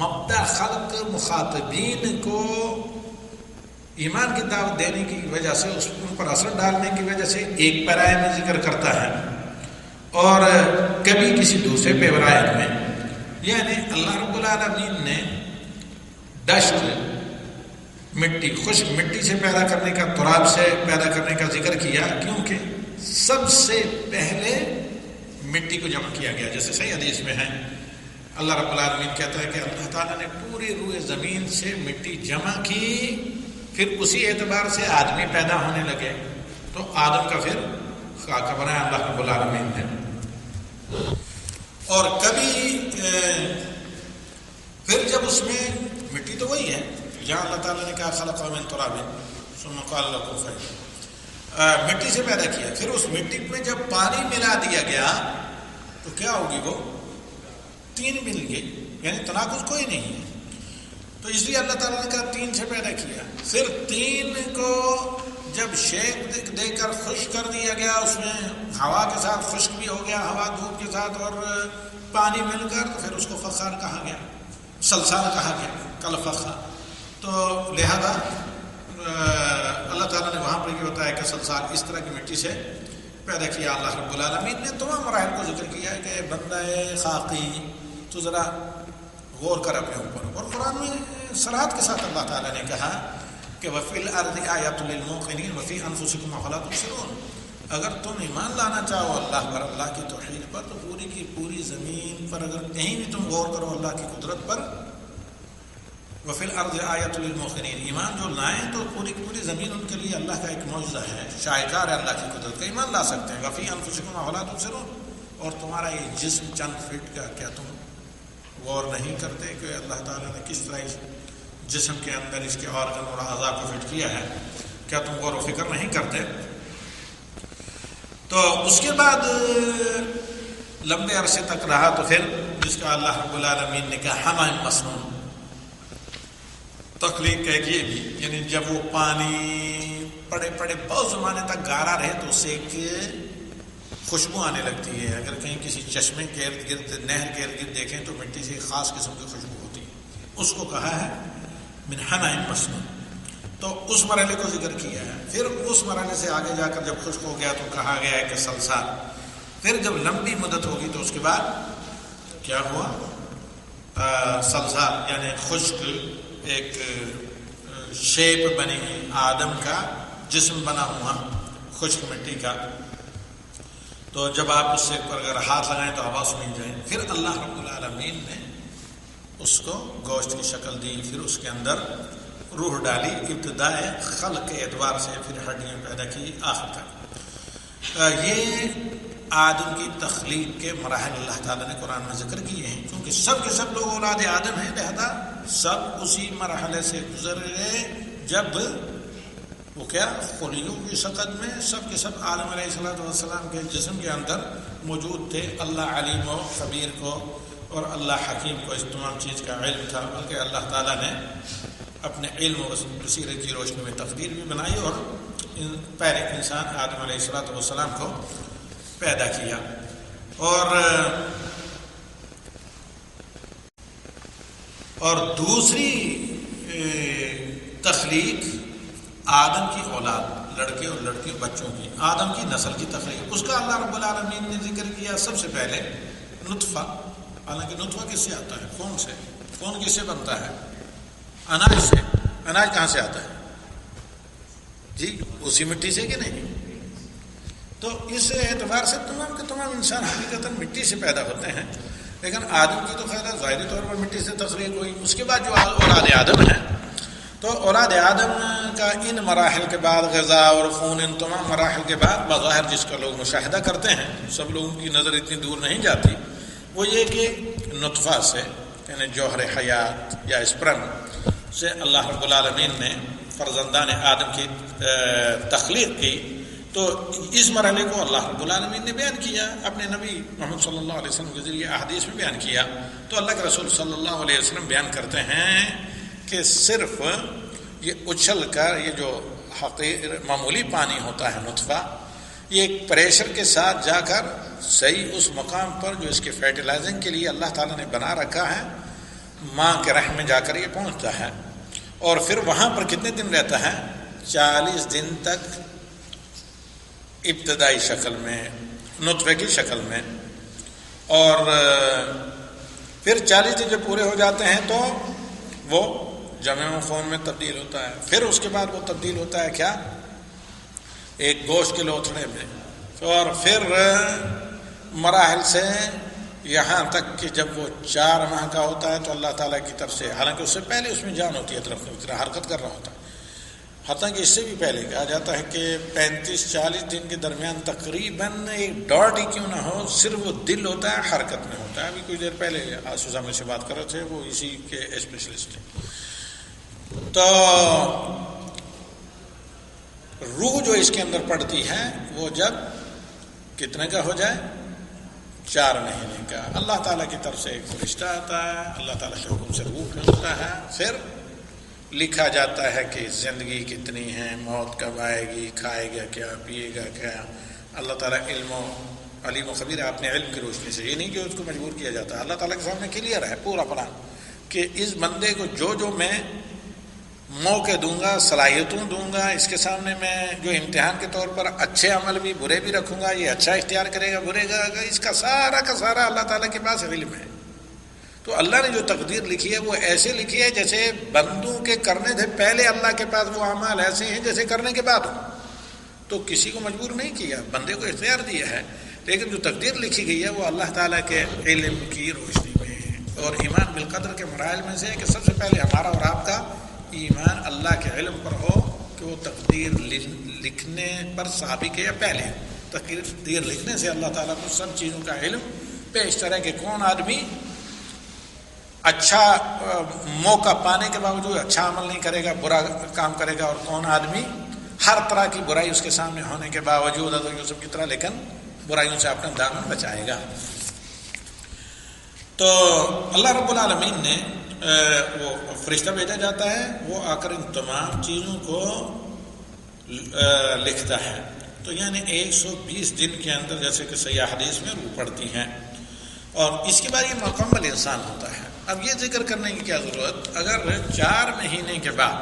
مبدأ خلق مخاطبین کو ایمان کی دعوت دینے کی وجہ سے، ان پر اثر ڈالنے کی وجہ سے ایک پیرائے میں ذکر کرتا ہے اور کبھی کسی دوسرے پیرائے میں. یعنی اللہ رب العالمین نے دشت، مٹی، خشک مٹی سے پیدا کرنے کا، تراب سے پیدا کرنے کا ذکر کیا، کیونکہ سب سے پہلے مٹی کو جمع کیا گیا. جیسے صحیح حدیث میں ہے، اللہ رب العالمین کہتا ہے کہ اللہ تعالیٰ نے پوری روئے زمین سے مٹی جمع کی، پھر اسی اعتبار سے آدمی پیدا ہونے لگے، تو آدم کا پھر خاکہ بنایا اللہ رب العالمین نے. اور کبھی پھر جب اس میں مٹی تو وہی ہے جہاں اللہ تعالیٰ نے کہا خلق من تراب ثم قال له كن فيكون، مٹی سے پیدا کیا، پھر اس مٹی میں جب پانی ملا دیا گیا تو کیا ہوگی؟ وہ تین مل گئی، یعنی تناقض کوئی نہیں ہے. تو اس لیے اللہ تعالیٰ نے کہا تین سے پیدا کیا. پھر تین کو جب شیک دے کر خشک کر دیا گیا، اس میں ہوا کے ساتھ خشک بھی ہو گیا، ہوا دھوپ کے ساتھ اور پانی مل کر، تو پھر اس کو فخار کہا گیا، سلسال کہا گیا، کل فخار. تو لہذا اللہ تعالیٰ نے وہاں پر یہ بتایا کہ سلسال اس طرح کی مٹی سے پیدا کیا. اللہ رب العالمین نے تمام مراحل کو ذکر کیا ہے کہ بندہ خاقی تو ذرا غور کر اپنے اوپر. اور قرآن میں صراحت کے ساتھ اللہ تعالیٰ نے کہا کہ وَفِي الْأَرْضِ آیَاتٌ لِلْمُوقِنِينَ وَفِي أَنفُسِكُمْ أَفَلَا تُبْصِرُونَ. اگر تم ایمان لانا چاہو اللہ پر، اللہ کی توحید پر، تو پوری کی پوری زمین پر اگر کہیں بھی تم غور کرو اللہ کی قدرت پر، وَفِي الْأَرْضِ آیَاتٌ لِلْمُوقِنِينَ، ایمان جو لائیں تو پوری کی پوری زمین ان کے لیے اللہ کا ایک معجزہ ہے، شاہکار ہے اللہ کی قدرت کا، ایمان لا سکتے ہیں. وَفِي أَنفُسِكُمْ أَفَلَا تُبْصِرُونَ. اور تمہارا یہ جسم چند فٹ کا، کیا تم غور نہیں کرتے کہ اللہ تعالیٰ نے کس طرح اس جسم کے اندر اس کے آرگن اور اعضاء کو فٹ کیا ہے؟ کیا تم غور و فکر نہیں کرتے؟ تو اس کے بعد لمبے عرصے تک رہا، تو پھر جس کا اللہ رب العالمین نے کہا حمیم مسنون، تخلیق کا یہ بھی، یعنی جب وہ پانی پڑے بہت زمانے تک گارا رہے تو اس سے ایک خوشبو آنے لگتی ہے. اگر کہیں کسی چشمے کے ارد گرد، نہر کے ارد گرد دیکھیں تو مٹی سے خاص قسم کی خوشبو ہوتی ہے، اس کو کہا ہے من حمیم مسنون. تو اس مرحلے کو ذکر کیا ہے. پھر اس مرحلے سے آگے جا کر جب خشک ہو گیا تو کہا گیا ہے کہ سلسال. پھر جب لمبی مدت ہوگی تو اس کے بعد کیا ہوا؟ سلسال، یعنی خشک ایک شیپ بنی ہوئی، آدم کا جسم بنا ہوا خشک مٹی کا. تو جب آپ اس سے اگر ہاتھ لگائیں تو آواز نہیں جائے. پھر اللہ رب العالمین نے اس کو گوشت کی شکل دی، پھر اس کے اندر روح ڈالی، ابتدائے خلق کے اعتبار سے، پھر ہڈیاں پیدا کی آخر تک. یہ آدم کی تخلیق کے مراحل اللہ تعالیٰ نے قرآن میں ذکر کیے ہیں، کیونکہ سب کے سب لوگ اولاد آدم ہیں، لہذا سب اسی مرحلے سے گزرے جب وہ کیا خلیوں کی شکل میں سب کے سب آدم علیہ السلام کے جسم کے اندر موجود تھے. اللہ علیم و خبیر کو اور اللہ حکیم کو اس تمام چیز کا علم تھا، بلکہ اللہ تعالیٰ نے اپنے علم و بصیرت کی روشنی میں تقدیر بھی بنائی اور پہلے انسان آدم علیہ السلام کو پیدا کیا. اور دوسری تخلیق آدم کی اولاد، لڑکے اور لڑکی بچوں کی، آدم کی نسل کی تخلیق، اس کا اللہ رب العالمین نے ذکر کیا. سب سے پہلے نطفہ. حالانکہ نطفہ کس سے آتا ہے؟ خون سے. خون کس سے بنتا ہے؟ اناج سے. اناج کہاں سے آتا ہے جی؟ اسی مٹی سے کہ نہیں؟ تو اس اعتبار سے تمام کے تمام انسان حقیقتاً مٹی سے پیدا ہوتے ہیں، لیکن آدم کی تو خیر ظاہری طور پر مٹی سے تخلیق ہوئی. اس کے بعد جو اولاد آدم ہے، تو اولاد آدم کا ان مراحل کے بعد غذا اور خون، ان تمام مراحل کے بعد بظاہر جس کا لوگ مشاہدہ کرتے ہیں، سب لوگوں کی نظر اتنی دور نہیں جاتی، وہ یہ کہ نطفہ سے یعنی جوہر حیات یا اسپرم سے اللہ رب العالمین نے فرزندان آدم کی تخلیق کی. تو اس مرحلے کو اللہ رب العالمین نے بیان کیا، اپنے نبی محمد صلی اللہ علیہ وسلم کے ذریعے احادیث میں بیان کیا. تو اللہ کے رسول صلی اللہ علیہ وسلم بیان کرتے ہیں کہ صرف یہ اچھل کر یہ جو معمولی پانی ہوتا ہے نطفہ، یہ ایک پریشر کے ساتھ جا کر صحیح اس مقام پر جو اس کے فرٹیلائزنگ کے لیے اللہ تعالیٰ نے بنا رکھا ہے، ماں کے رحم میں جا کر یہ پہنچتا ہے. اور پھر وہاں پر کتنے دن رہتا ہے؟ 40 دن تک ابتدائی شکل میں، نطفے کی شکل میں. اور پھر 40 دن جب پورے ہو جاتے ہیں تو وہ جمع خون میں تبدیل ہوتا ہے. پھر اس کے بعد وہ تبدیل ہوتا ہے کیا؟ ایک گوشت کے لوتھڑے میں. اور پھر مراحل سے یہاں تک کہ جب وہ 4 ماہ کا ہوتا ہے تو اللہ تعالیٰ کی طرف سے، حالانکہ اس سے پہلے اس میں جان ہوتی ہے، طرف حرکت کر رہا ہوتا ہے، حتیٰ کہ اس سے بھی پہلے کہا جاتا ہے کہ 35-40 دن کے درمیان تقریباً ایک ڈاٹ ہی کیوں نہ ہو، صرف وہ دل ہوتا ہے، حرکت میں ہوتا ہے. ابھی کچھ دیر پہلے آسوزہ میں سے بات کر رہے تھے، وہ اسی کے اسپیشلسٹ ہیں. تو روح جو اس کے اندر پڑتی ہے وہ جب کتنے کا ہو جائے؟ 4 مہینے کا. اللہ تعالیٰ کی طرف سے ایک فرشتہ آتا ہے، اللہ تعالیٰ کے حکم سے روح پھیلتا ہے، پھر لکھا جاتا ہے کہ زندگی کتنی ہے، موت کب آئے گی، کھائے گا کیا، پیے گا کیا. اللہ تعالیٰ علیم و خبیر اپنے علم کی روشنی سے، یہ نہیں کہ اس کو مجبور کیا جاتا ہے. اللہ تعالیٰ کے سامنے کلیئر ہے پورا پلان کہ اس بندے کو جو میں موقع دوں گا، صلاحیتوں دوں گا، اس کے سامنے میں جو امتحان کے طور پر اچھے عمل بھی برے بھی رکھوں گا، یہ اچھا اختیار کرے گا برے گا، اس کا سارا اللہ تعالیٰ کے پاس علم ہے. تو اللہ نے جو تقدیر لکھی ہے وہ ایسے لکھی ہے جیسے بندوں کے کرنے سے پہلے اللہ کے پاس وہ اعمال ایسے ہیں جیسے کرنے کے بعد ہو. تو کسی کو مجبور نہیں کیا، بندے کو اختیار دیا ہے، لیکن جو تقدیر لکھی گئی ہے وہ اللہ تعالیٰ کے علم کی روشنی میں ہے. اور ایمان بالقدر کے مراحل میں سے ہے کہ سب سے پہلے ہمارا اور آپ کا ایمان اللہ کے علم پر ہو کہ وہ تقدیر لکھنے پر سابق ہے یا پہلے. تقدیر لکھنے سے اللہ تعالیٰ کو سب چیزوں کا علم پیشتر ہے کہ کون آدمی اچھا موقع پانے کے باوجود اچھا عمل نہیں کرے گا، برا کام کرے گا، اور کون آدمی ہر طرح کی برائی اس کے سامنے ہونے کے باوجود حضرت یوسف کی طرح لیکن برائیوں سے اپنا دامن بچائے گا. تو اللہ رب العالمین نے وہ فرشتہ بھیجا جاتا ہے، وہ آ کر ان تمام چیزوں کو لکھتا ہے. تو یعنی 120 دن کے اندر جیسے کہ صحیح حدیث میں روح پڑتی ہیں، اور اس کے بعد یہ مکمل انسان ہوتا ہے. اب یہ ذکر کرنے کی کیا ضرورت، اگر 4 مہینے کے بعد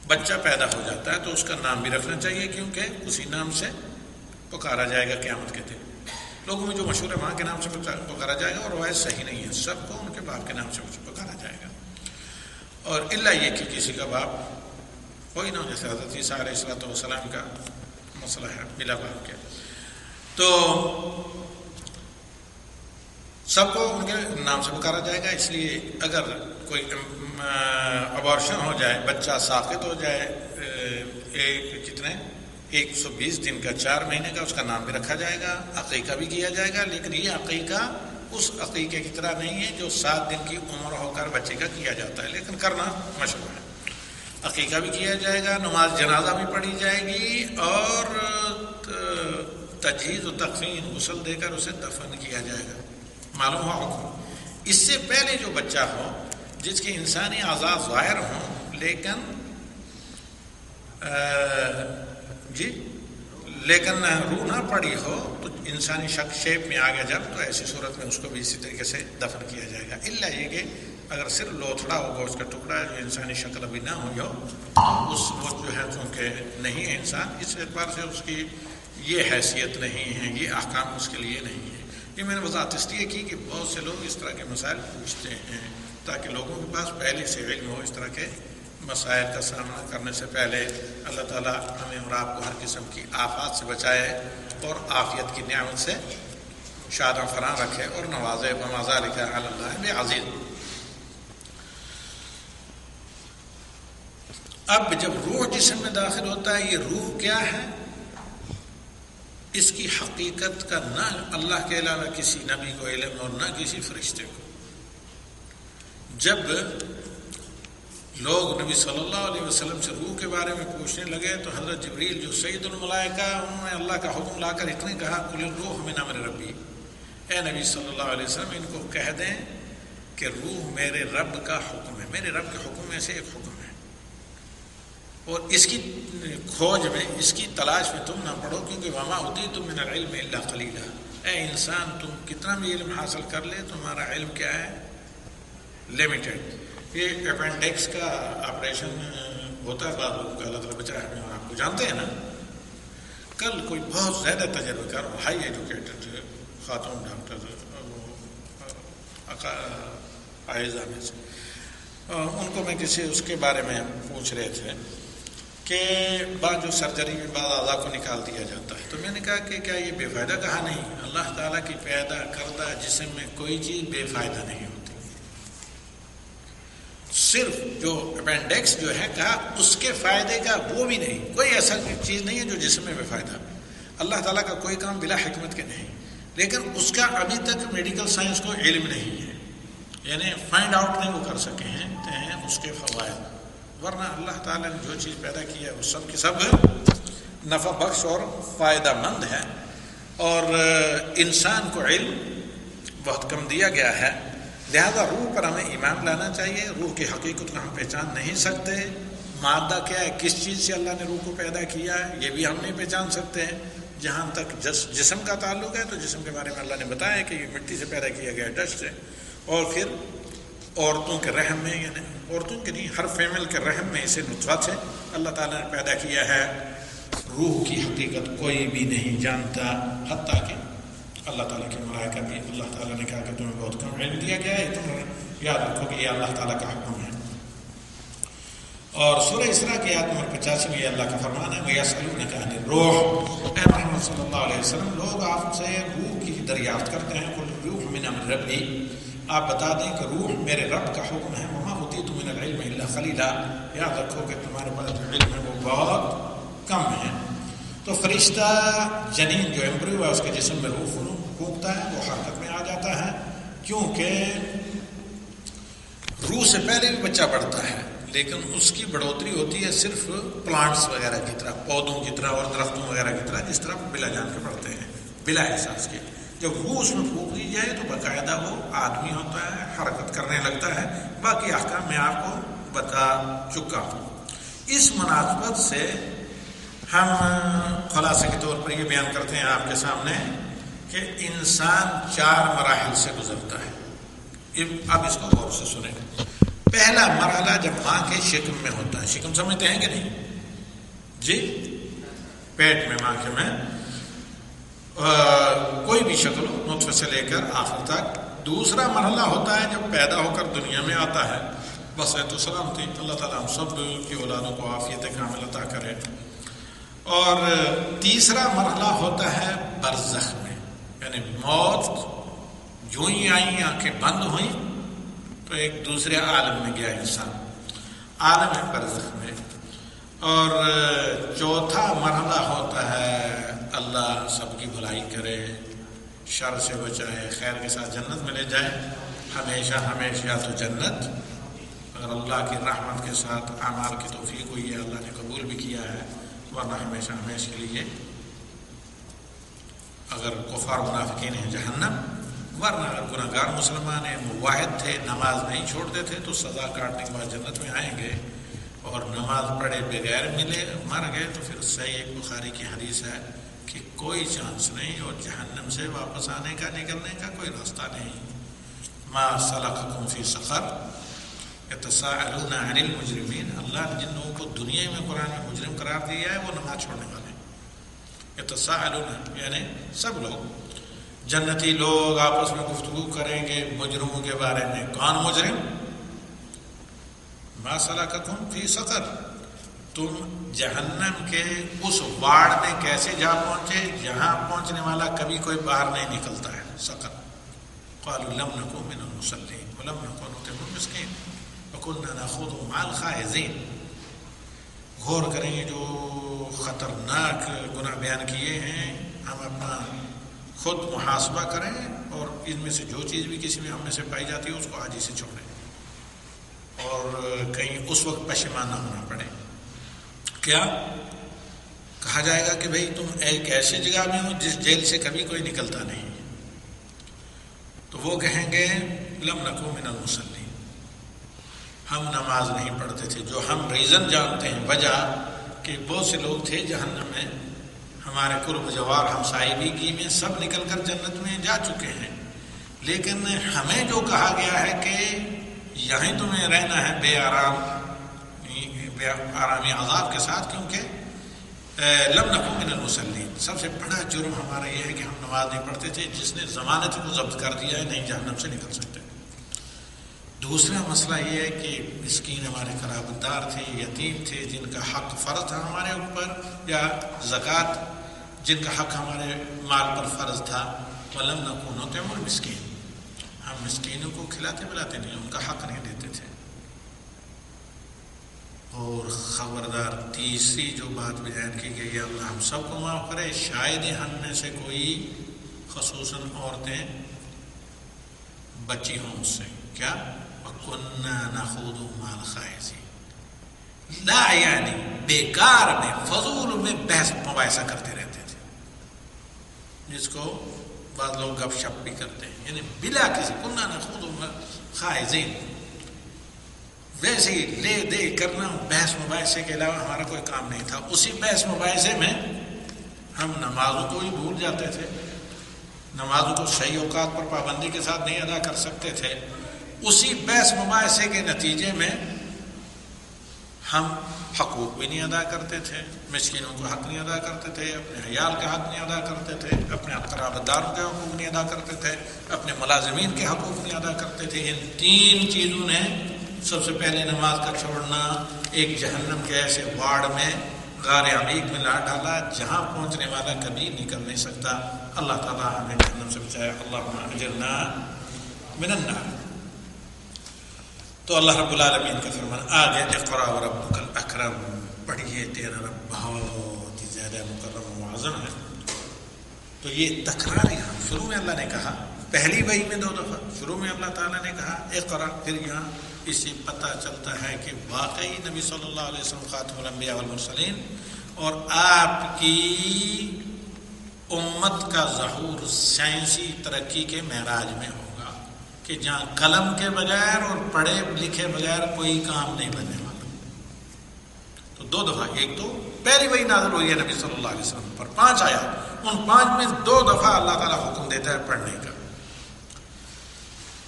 بچہ پیدا ہو جاتا ہے تو اس کا نام بھی رکھنا چاہیے، کیونکہ اسی نام سے پکارا جائے گا قیامت کے دن. لوگوں میں جو مشہور ہے ماں کے نام سے پکارا جائے گا، اور روایت صحیح نہیں ہے، سب کو ان کے باپ کے نام سے پکارا جائے گا. اور الا یہ کہ کسی کا باپ کوئی نہ ہو، جیسے حضرت عیسیٰ علیہ السلام کا مسئلہ ہے بلا باپ کے. تو سب کو ان کے نام سے پکارا جائے گا. اس لیے اگر کوئی ابارشن ہو جائے، بچہ ساقط ہو جائے، 120 دن کا، 4 مہینے کا، اس کا نام بھی رکھا جائے گا، عقیقہ بھی کیا جائے گا. لیکن یہ عقیقہ اس عقیقے کی طرح نہیں ہے جو 7 دن کی عمر ہو کر بچے کا کیا جاتا ہے، لیکن کرنا مشروع ہے. عقیقہ بھی کیا جائے گا، نماز جنازہ بھی پڑھی جائے گی، اور تجہیز و تکفین، غسل دے کر اسے دفن کیا جائے گا. معلوم ہو حکم. اس سے پہلے جو بچہ ہو جس کے انسانی اعضاء ظاہر ہوں لیکن روح نہ پڑی ہو، تو انسانی شیپ میں آ گیا جب، تو ایسی صورت میں اس کو بھی اسی طریقے سے دفن کیا جائے گا. الا یہ کہ اگر صرف لوتھڑا ہو، گوشت کا ٹکڑا جو انسانی شکل ابھی نہ ہوئی ہو، تو اس وقت جو ہے چونکہ نہیں ہے انسان، اس اعتبار سے اس کی یہ حیثیت نہیں ہے، یہ احکام اس کے لیے نہیں ہے. یہ میں نے وضاحت اس لیے کی کہ بہت سے لوگ اس طرح کے مسائل پوچھتے ہیں، تاکہ لوگوں کے پاس پہلے سے علم ہو اس طرح کے مسائل کا سامنا کرنے سے پہلے. اللہ تعالیٰ ہمیں اور آپ کو ہر قسم کی آفات سے بچائے اور عافیت کی نعمت سے شاد و فراہ رکھے اور نوازے. وما ذلک علی اللہ بعزیز. اب جب روح جسم میں داخل ہوتا ہے، یہ روح کیا ہے، اس کی حقیقت کا نہ اللہ کے علاوہ کسی نبی کو علم اور نہ کسی فرشتے کو. جب لوگ نبی صلی اللہ علیہ وسلم سے روح کے بارے میں پوچھنے لگے تو حضرت جبریل جو سید الملائکہ، انہوں نے اللہ کا حکم لا کر اتنے کہا قل الروح من امر ربی، اے نبی صلی اللہ علیہ وسلم ان کو کہہ دیں کہ روح میرے رب کا حکم ہے، میرے رب کے حکم میں سے ایک حکم ہے، اور اس کی کھوج میں، اس کی تلاش میں تم نہ پڑو، کیونکہ وما اوتیتم من العلم الا قلیلا. اے انسان تم کتنا بھی علم حاصل کر لے، تمہارا علم کیا ہے، لمیٹڈ. یہ اپینڈکس کا آپریشن ہوتا ہے بعض لوگوں کا، اللہ تعالیٰ بچائے ہمیں اور آپ کو. جانتے ہیں نا، کل کوئی بہت زیادہ تجربہ کار ہائی ایجوکیٹڈ خاتون ڈاکٹر عائزہ میں سے، ان کو میں کسی اس کے بارے میں پوچھ رہے تھے کہ بعض جو سرجری میں بعض اعضاء کو نکال دیا جاتا ہے، تو میں نے کہا کہ کیا یہ بے فائدہ؟ کہا نہیں، اللہ تعالیٰ کی پیدا کردہ جسم میں کوئی چیز بے فائدہ نہیں ہوتی. صرف جو اپینڈکس جو ہے کہا اس کے فائدے کا وہ بھی نہیں، کوئی ایسا چیز نہیں ہے جو جسم میں بے فائدہ. اللہ تعالیٰ کا کوئی کام بلا حکمت کے نہیں، لیکن اس کا ابھی تک میڈیکل سائنس کو علم نہیں ہے، یعنی فائنڈ آؤٹ نہیں وہ کر سکے ہیں اس کے فوائد. ورنہ اللہ تعالیٰ نے جو چیز پیدا کی ہے وہ سب کی سب نفع بخش اور فائدہ مند ہے، اور انسان کو علم بہت کم دیا گیا ہے. لہذا روح پر ہمیں ایمان لانا چاہیے. روح کی حقیقت کو ہم پہچان نہیں سکتے. مادہ کیا ہے، کس چیز سے اللہ نے روح کو پیدا کیا ہے، یہ بھی ہم نہیں پہچان سکتے ہیں. جہاں تک جسم کا تعلق ہے تو جسم کے بارے میں اللہ نے بتایا کہ یہ مٹی سے پیدا کیا گیا ہے، ڈسٹ سے، اور پھر عورتوں کے رحم میں، یعنی عورتوں کے نہیں، ہر فیمل کے رحم میں اسے نطفہ سے اللہ تعالیٰ نے پیدا کیا ہے. روح کی حقیقت کوئی بھی نہیں جانتا، حتیٰ کہ اللہ تعالیٰ کے ملائکہ بھی. اللہ تعالیٰ نے کہا کہ تمہیں بہت کم علم دیا گیا ہے، تم یاد رکھو کہ یہ اللہ تعالیٰ کا حکم ہے. اور سورہ اسراء کی آیت نمبر 85 میں یہ اللہ کا فرمان ہے، وَيَسْأَلُونَكَ عَنِ الرُّوحِ. اے محمد صلی اللہ علیہ وسلم، لوگ آپ سے روح کی دریافت کرتے ہیں. قُلْ الرُّوحُ مِنْ أَمْرِ رَبِّي، آپ بتا دیں کہ روح میرے رب کا حکم ہے. وَمَا أُوتِيتُم مِنَ الْعِلْمِ إِلَّا قَلِيلًا، یاد رکھو کہ تمہارے پاس جو علم ہے وہ بہت کم ہے. تو فرشتہ جنین جو ایمبریو ہے اس کے جسم میں روح پھونکتا ہے، وہ حرکت میں آ جاتا ہے، کیونکہ روح سے پہلے بھی بچہ بڑھتا ہے، لیکن اس کی بڑھوتری ہوتی ہے صرف پلانٹس وغیرہ کی طرح، پودوں کی طرح اور درختوں وغیرہ کی طرح، جس طرح بلا جان کے بڑھتے ہیں بلا احساس کے. جب روح اس میں پھونک دی جائے تو باقاعدہ وہ آدمی ہوتا ہے، حرکت کرنے لگتا ہے. باقی احکام میں آپ کو بتا چکا ہوں. اس مناسبت سے ہم خلاصے کے طور پر یہ بیان کرتے ہیں آپ کے سامنے کہ انسان 4 مراحل سے گزرتا ہے. اب اس کو غور سے سنیں. پہلا مرحلہ جب ماں کے شکم میں ہوتا ہے. شکم سمجھتے ہیں کہ نہیں جی؟ پیٹ میں، ماں کے میں کوئی بھی شکل ہو، نطفے سے لے کر آخر تک. دوسرا مرحلہ ہوتا ہے جب پیدا ہو کر دنیا میں آتا ہے. بس تو سلامتی، اللہ تعالیٰ ہم سب کی اولادوں کو عافیت کامل عطا کرے. اور تیسرا مرحلہ ہوتا ہے برزخ میں، یعنی موت جو ہی آئی آنکھیں بند ہوئیں تو ایک دوسرے عالم میں گیا انسان، عالم برزخ میں۔ اور چوتھا مرحلہ ہوتا ہے اللہ سب کی بھلائی کرے، شر سے بچائے، خیر کے ساتھ جنت میں لے جائے، ہمیشہ ہمیشہ تو جنت، اگر اللہ کی رحمت کے ساتھ اعمال کی توفیق ہوئی ہے، اللہ نے قبول بھی کیا ہے، ورنہ ہمیشہ ہمیشہ کے لیے اگر کفار منافقین ہیں جہنم، ورنہ اگر گناہ گار مسلمان ہیں، موحد تھے، نماز نہیں چھوڑتے تھے تو سزا کاٹنے کے بعد جنت میں آئیں گے، اور نماز پڑھے بغیر مر گئے تو پھر صحیح بخاری کی حدیث ہے کہ کوئی چانس نہیں، اور جہنم سے واپس آنے کا، نکلنے کا کوئی راستہ نہیں۔ ما سلککم فی سقر یتساءلون عن المجرمین، اللہ نے جن لوگوں کو دنیا میں قرآن میں مجرم قرار دیا ہے وہ نماز چھوڑنے والے، یتساءلون یعنی سب لوگ، جنتی لوگ آپس میں گفتگو کریں گے مجرموں کے بارے میں، کون مجرم؟ ما سلککم فی سقر، تم جہنم کے اس واڑ میں کیسے جا پہنچے جہاں پہنچنے والا کبھی کوئی باہر نہیں نکلتا ہے، سقر۔ قالوا لم نکن من المصلین ولم نکن نطعم المسکین وکنا نخوض مع الخائضین، غور کریں گے جو خطرناک گناہ بیان کیے ہیں، ہم اپنا خود محاسبہ کریں اور ان میں سے جو چیز بھی کسی میں ہم میں سے پائی جاتی ہے اس کو عاجزی سے چھوڑیں، اور کہیں اس وقت پشیمان نہ ہونا پڑے۔ کیا کہا جائے گا کہ بھئی تم ایک ایسی جگہ میں ہو جس جیل سے کبھی کوئی نکلتا نہیں، تو وہ کہیں گے لم نکو من المصلین، ہم نماز نہیں پڑھتے تھے، جو ہم ریزن جانتے ہیں، وجہ کہ بہت سے لوگ تھے جہنم میں، ہمارے قرب جوار ہمسائیگی میں سب نکل کر جنت میں جا چکے ہیں، لیکن ہمیں جو کہا گیا ہے کہ یہیں تمہیں رہنا ہے بے آرامی عذاب کے ساتھ، کیونکہ لم نکن من المصلین، سب سے بڑا جرم ہمارا یہ ہے کہ ہم نماز نہیں پڑھتے تھے، جس نے ضمانت کو ضبط کر دیا ہے، نہیں جہنم سے نکل سکتے۔ دوسرا مسئلہ یہ ہے کہ مسکین ہمارے قرابت دار تھے، یتیم تھے، جن کا حق فرض تھا ہمارے اوپر، یا زکوٰۃ جن کا حق ہمارے مال پر فرض تھا، وَلَمْ نَكُن نُطْعِمُ الْمِسْكِينَ، ہم مسکینوں کو کھلاتے پلاتے نہیں، ان کا حق نہیں دیتے تھے۔ اور خبردار تیسری جو بات بیان کی گئی ہے، اللہ ہم سب کو معاف کرے، شاید ہم میں سے کوئی خصوصاً عورتیں بچی ہوں اس سے، کیا وَكُنَّا نَخُوضُ مَعَ الْخَائِضِينَ، لا یعنی بیکار میں، فضول میں بحث مباحثہ کرتے رہتے تھے، جس کو بعض لوگ گپ شپ بھی کرتے ہیں، یعنی بلا کسی کُنَّا نَخُوضُ مَعَ الْخَائِضِينَ، ویسے ہی لے دے کرنا، بحث مباحثے کے علاوہ ہمارا کوئی کام نہیں تھا۔ اسی بحث مباحثے میں ہم نمازوں کو ہی بھول جاتے تھے، نمازوں کو صحیح اوقات پر پابندی کے ساتھ نہیں ادا کر سکتے تھے، اسی بحث مباحثے کے نتیجے میں ہم حقوق بھی نہیں ادا کرتے تھے، مسکینوں کو حق نہیں ادا کرتے تھے، اپنے عیال کا حق نہیں ادا کرتے تھے، اپنے قرابت داروں کے حقوق نہیں ادا کرتے تھے، اپنے ملازمین کے حقوق نہیں ادا کرتے تھے۔ ان تین چیزوں نے سب سے پہلے نماز کا چھوڑنا ایک جہنم کے ایسے واڑ میں، غار عمیق میں لا ڈالا جہاں پہنچنے والا کبھی نکل نہیں سکتا۔ اللہ تعالیٰ ہمیں جہنم سے بچائے، اللہم اجرنا من النار۔ تو اللہ رب العالمین کا فرمان آگے، اقرأ وربک الاکرم، پڑھیے تیرا رب بہت ہی زیادہ مکرم و معظم ہے۔ تو یہ تکرار یہاں شروع میں اللہ نے کہا، پہلی وحی میں 2 دفعہ، شروع میں اللہ تعالیٰ نے کہا اقرأ، پھر یہاں اس سے پتہ چلتا ہے کہ واقعی نبی صلی اللہ علیہ وسلم خاتم الانبیاء والمرسلین، اور آپ کی امت کا ظہور سائنسی ترقی کے معراج میں ہوگا، کہ جہاں قلم کے بغیر اور پڑھے لکھے بغیر کوئی کام نہیں بننے والا۔ تو 2 دفعہ، ایک تو پہلی وحی نازل ہوئی ہے نبی صلی اللہ علیہ وسلم پر 5 آیات، ان 5 میں 2 دفعہ اللہ تعالیٰ حکم دیتا ہے پڑھنے کا۔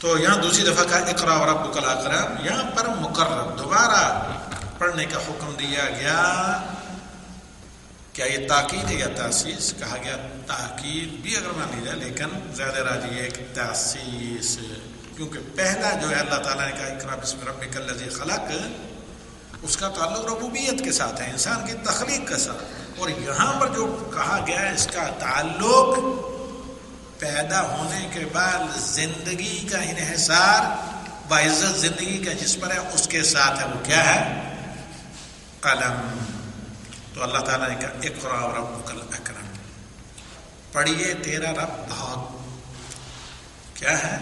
تو یہاں دوسری دفعہ کا اقرأ وربک الاکرم، یہاں پر مکرر دوبارہ پڑھنے کا حکم دیا گیا۔ کیا یہ تاکید ہے یا تاسیس؟ کہا گیا تاکید بھی اگر مان لی جائے، لیکن زیادہ راجح ہے کہ تاسیس، کیونکہ پہلا جو ہے اللہ تعالیٰ نے کہا اقرأ بسم ربک الذی خلق، اس کا تعلق ربوبیت کے ساتھ ہے، انسان کی تخلیق کے ساتھ، اور یہاں پر جو کہا گیا ہے اس کا تعلق پیدا ہونے کے بعد زندگی کا انحصار باعزت زندگی کا جس پر ہے اس کے ساتھ ہے، وہ کیا ہے؟ قلم۔ تو اللہ تعالیٰ نے کہا اقرأ ربک الاکرم، پڑھیے تیرا رب بہت کیا ہے؟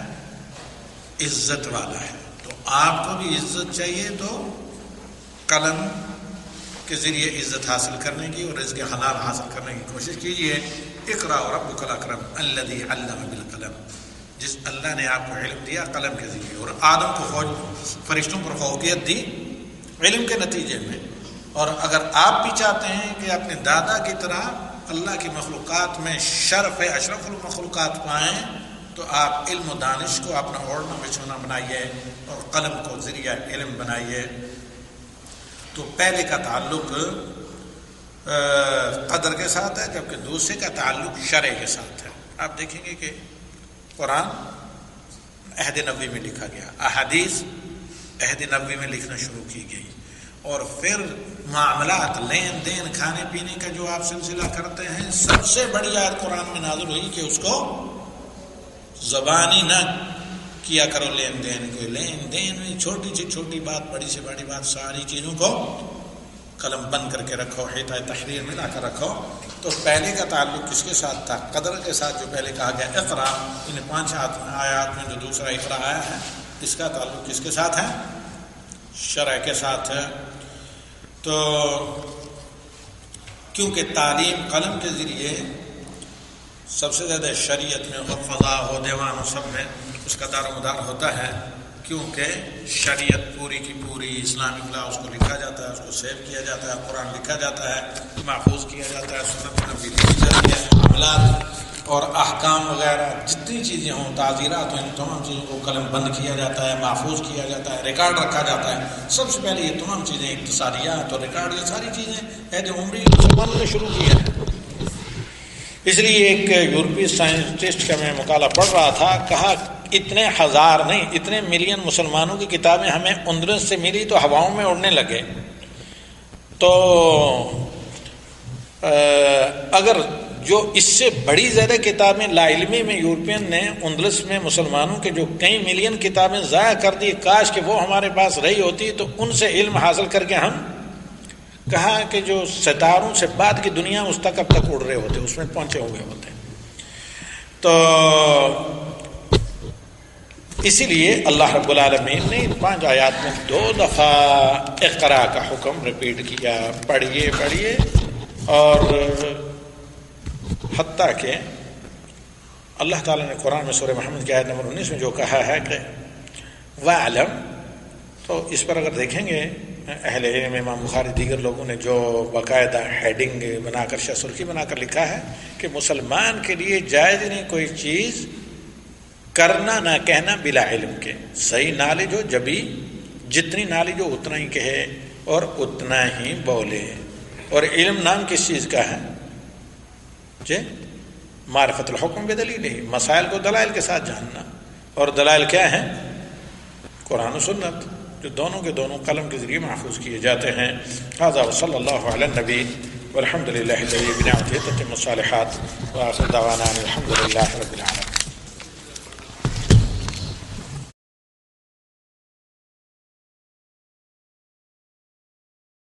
عزت والا ہے۔ تو آپ کو بھی عزت چاہیے تو قلم کے ذریعے عزت حاصل کرنے کی اور رزق حلال حاصل کرنے کی کوشش کیجیے۔ اقرأ ربک الاکرم الذی علم بالقلم، جس اللہ نے آپ کو علم دیا قلم کے ذریعے، اور آدم کو فرشتوں پر فوقیت دی علم کے نتیجے میں۔ اور اگر آپ بھی چاہتے ہیں کہ اپنے دادا کی طرح اللہ کی مخلوقات میں شرف اشرف المخلوقات پائیں تو آپ علم و دانش کو اپنا اوڑھنا بچھونا بنائیے اور قلم کو ذریعہ علم بنائیے۔ تو پہلے کا تعلق قدر کے ساتھ ہے، جبکہ دوسرے کا تعلق شرع کے ساتھ ہے۔ آپ دیکھیں گے کہ قرآن عہد نبوی میں لکھا گیا، احادیث عہد نبوی میں لکھنا شروع کی گئی، اور پھر معاملات لین دین کھانے پینے کا جو آپ سلسلہ کرتے ہیں، سب سے بڑی آیت قرآن میں نازل ہوئی کہ اس کو زبانی نہ کیا کرو لین دین کو۔ لین دین میں چھوٹی سے چھوٹی بات، بڑی سے بڑی بات، ساری چیزوں کو قلم بند کر کے رکھو، حیطہ تحریر میں لا کر رکھو۔ تو پہلے کا تعلق کس کے ساتھ تھا؟ قدر کے ساتھ، جو پہلے کہا گیا اقرا، ان 5 آیات میں جو دوسرا اقرا آیا ہے اس کا تعلق کس کے ساتھ ہے؟ شرع کے ساتھ ہے۔ تو کیونکہ تعلیم قلم کے ذریعے سب سے زیادہ شریعت میں اور فضا و دیوان و سب میں اس کا دار و مدار ہوتا ہے، کیونکہ شریعت پوری کی پوری اسلامک لا اس کو لکھا جاتا ہے، اس کو سیو کیا جاتا ہے، قرآن لکھا جاتا ہے، محفوظ کیا جاتا ہے، سنت نبوی لکھی جاتی ہے، معاملات اور احکام وغیرہ جتنی چیزیں ہوں، تعزیرات ہوں، ان تمام چیزوں کو قلم بند کیا جاتا ہے، محفوظ کیا جاتا ہے، ریکارڈ رکھا جاتا ہے۔ سب سے پہلے یہ تمام چیزیں اقتصادیات اور ریکارڈ، یہ ساری چیزیں عہد عمری مسلمانوں نے شروع کی ہیں۔ اس لیے ایک یورپی سائنٹسٹ کا میں مطالعہ پڑھ رہا تھا، کہا اتنے ہزار نہیں، اتنے ملین مسلمانوں کی کتابیں ہمیں اندرس سے ملی تو ہواؤں میں اڑنے لگے۔ تو اگر جو اس سے بڑی زیادہ کتابیں لا علمی میں یورپین نے اندلس میں مسلمانوں کے جو کئی ملین کتابیں ضائع کر دی، کاش کہ وہ ہمارے پاس رہی ہوتی تو ان سے علم حاصل کر کے ہم کہا کہ جو ستاروں سے بعد کی دنیا اس تک اب تک اڑ رہے ہوتے، اس میں پہنچے ہوئے ہوتے۔ تو اسی لیے اللہ رب العالمین نے 5 آیات میں 2 دفعہ اقرا کا حکم ریپیٹ کیا، پڑھیے پڑھیے، اور حتیٰ کہ اللہ تعالیٰ نے قرآن میں سورہ محمد کی آیت نمبر 19 میں جو کہا ہے کہ وَعْلَمْ، تو اس پر اگر دیکھیں گے اہل علم امام بخاری دیگر لوگوں نے جو باقاعدہ ہیڈنگ بنا کر سرخی بنا کر لکھا ہے کہ مسلمان کے لیے جائز نہیں کوئی چیز کرنا نہ کہنا بلا علم کے۔ صحیح نالج ہو جبھی، جتنی نالج ہو اتنا ہی کہے اور اتنا ہی بولے۔ اور علم نام کس چیز کا ہے؟ جی معرفت الحکم بدلیل ہی، مسائل کو دلائل کے ساتھ جاننا، اور دلائل کیا ہیں؟ قرآن و سنت، جو دونوں کے دونوں قلم کے ذریعے محفوظ کیے جاتے ہیں۔ ھذا وصلی اللہ علی النبی والحمد للہ الذی بنعمتہ تتم الصالحات، وآخر دعوانا الحمد للہ رب العالمین۔